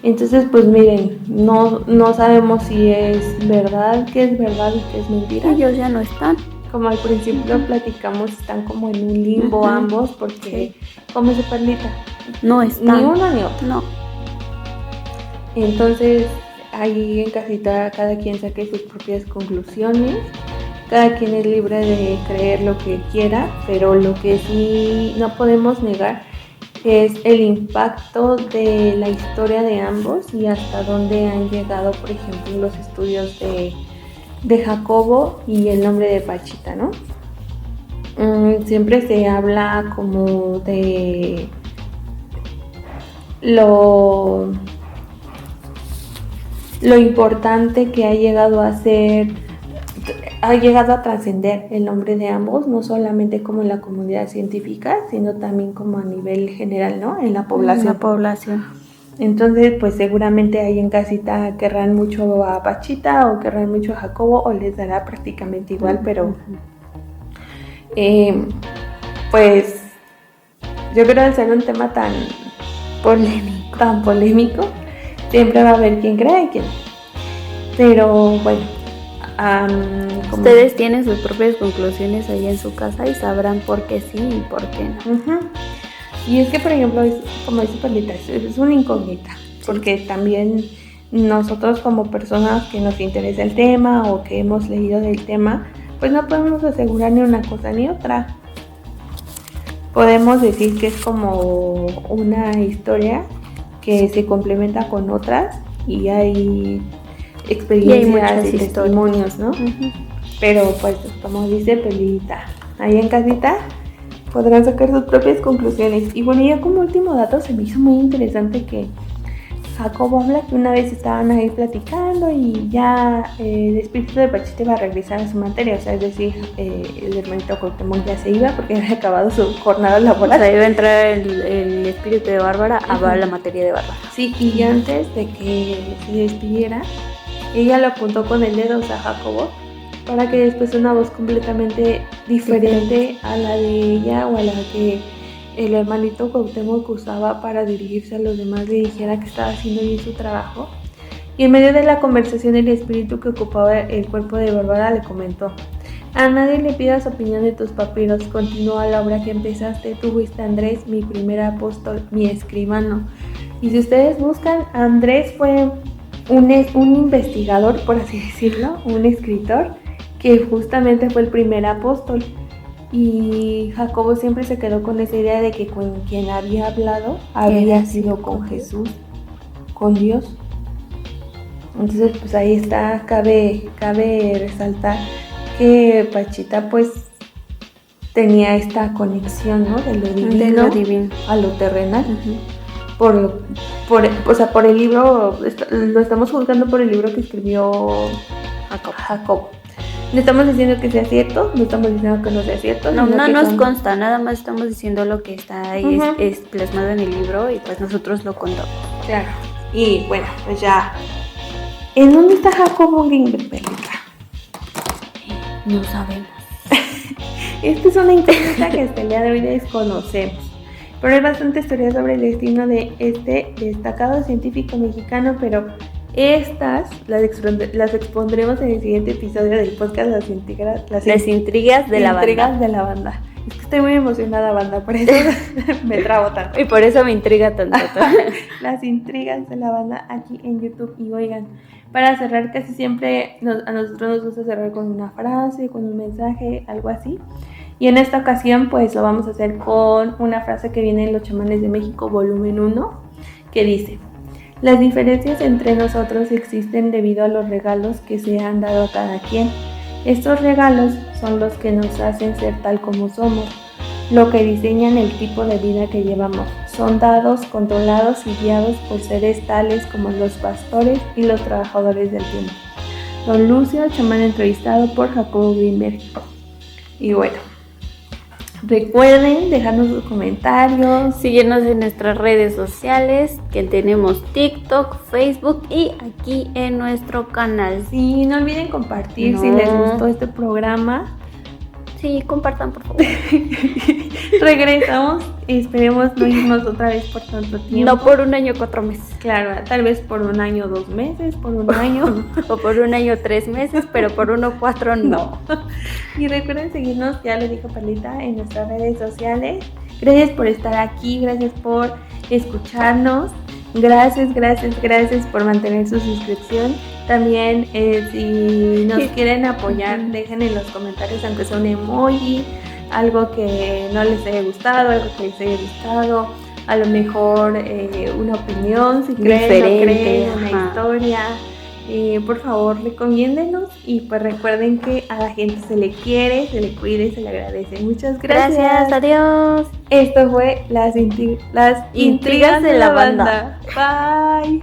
Entonces pues miren, no sabemos si es verdad, qué es verdad y qué es mentira. Ellos ya no están. Como al principio platicamos, están como en un limbo ambos, porque como ese perlita, no están. Ni uno ni otro. No. Entonces ahí en casita cada quien saque sus propias conclusiones, cada quien es libre de creer lo que quiera, pero lo que sí no podemos negar es el impacto de la historia de ambos y hasta dónde han llegado, por ejemplo, los estudios de Jacobo y el nombre de Pachita, ¿no? Siempre se habla como de lo importante que ha llegado a ser, ha llegado a trascender el nombre de ambos, no solamente como en la comunidad científica, sino también como a nivel general, ¿no? En la población. Entonces, pues seguramente ahí en casita querrán mucho a Pachita o querrán mucho a Jacobo o les dará prácticamente igual, pero pues yo creo que al ser un tema tan polémico, siempre va a haber quien crea y quien no. Pero bueno, ustedes tienen sus propias conclusiones ahí en su casa y sabrán por qué sí y por qué no. Y es que, por ejemplo, como dice Perlita, es una incógnita, porque también nosotros como personas que nos interesa el tema o que hemos leído del tema, pues no podemos asegurar ni una cosa ni otra. Podemos decir que es como una historia que se complementa con otras y hay experiencias y testimonios, ¿no? Pero pues como dice Perlita, ahí en casita podrán sacar sus propias conclusiones. Y bueno, ya como último dato se me hizo muy interesante que Jacobo habla que una vez estaban ahí platicando y ya el espíritu de Pachita iba a regresar a su materia, o sea, es decir, el hermanito Cuauhtémoc ya se iba porque había acabado su jornada laboral. O sea, iba a entrar el espíritu de Bárbara a la materia de Bárbara. Sí, y antes de que se despidiera, ella lo apuntó con el dedo, o sea, Jacobo, para que después una voz completamente diferente a la de ella o a la que el hermanito Cuauhtémoc usaba para dirigirse a los demás le dijera que estaba haciendo bien su trabajo. Y en medio de la conversación el espíritu que ocupaba el cuerpo de Bárbara le comentó: a nadie le pidas opinión de tus papiros, continúa la obra que empezaste, tú fuiste Andrés, mi primer apóstol, mi escribano. Y si ustedes buscan, Andrés fue un investigador, por así decirlo, un escritor, que justamente fue el primer apóstol. Y Jacobo siempre se quedó con esa idea de que con quien había hablado había sido con Jesús, con Dios. Entonces pues ahí está, cabe resaltar que Pachita pues tenía esta conexión, ¿no? De lo divino a lo terrenal. Por el libro, lo estamos juzgando por el libro que escribió Jacob. No estamos diciendo que sea cierto, no estamos diciendo que no sea cierto. No nos consta, nada más estamos diciendo lo que está ahí es plasmado en el libro y pues nosotros lo contamos. Claro. Y bueno, pues ya. ¿En dónde está Jacobo Greenberg, Perlita? No sabemos. Esta es una incógnita que hasta el día de hoy desconocemos. Pero hay bastantes teorías sobre el destino de este destacado científico mexicano, pero estas las expondremos en el siguiente episodio del podcast Las intrigas de la banda. Es que estoy muy emocionada, banda, por eso me trabo tanto. Y por eso me intriga tanto. Las intrigas de la banda aquí en YouTube. Y oigan, para cerrar, casi siempre a nosotros nos gusta cerrar con una frase, con un mensaje, algo así. Y en esta ocasión pues lo vamos a hacer con una frase que viene en Los Chamanes de México, volumen 1, que dice: las diferencias entre nosotros existen debido a los regalos que se han dado a cada quien. Estos regalos son los que nos hacen ser tal como somos, lo que diseñan el tipo de vida que llevamos. Son dados, controlados y guiados por seres tales como los pastores y los trabajadores del tiempo. Don Lucio, chamán entrevistado por Jacobo Greenberg. Y bueno, recuerden dejarnos sus comentarios, síguenos en nuestras redes sociales, que tenemos TikTok, Facebook y aquí en nuestro canal. Sí, no olviden compartir si les gustó este programa. Sí, compartan por favor. Regresamos, esperemos no irnos otra vez por tanto tiempo. No por 1 año 4 meses. Claro, tal vez por 1 año 2 meses, por 1 año. O por 1 año 3 meses, pero por 1 4 no. Y recuerden seguirnos, ya lo dijo Perlita, en nuestras redes sociales. Gracias por estar aquí, gracias por escucharnos. Gracias por mantener su suscripción. También si nos quieren apoyar, dejen en los comentarios, aunque sea un emoji, algo que no les haya gustado, algo que les haya gustado, a lo mejor una opinión, si creen, no creen, una historia. Por favor, recomiéndenos y pues recuerden que a la gente se le quiere, se le cuide, se le agradece. Muchas gracias. Adiós. Esto fue las intrigas de la banda. Bye.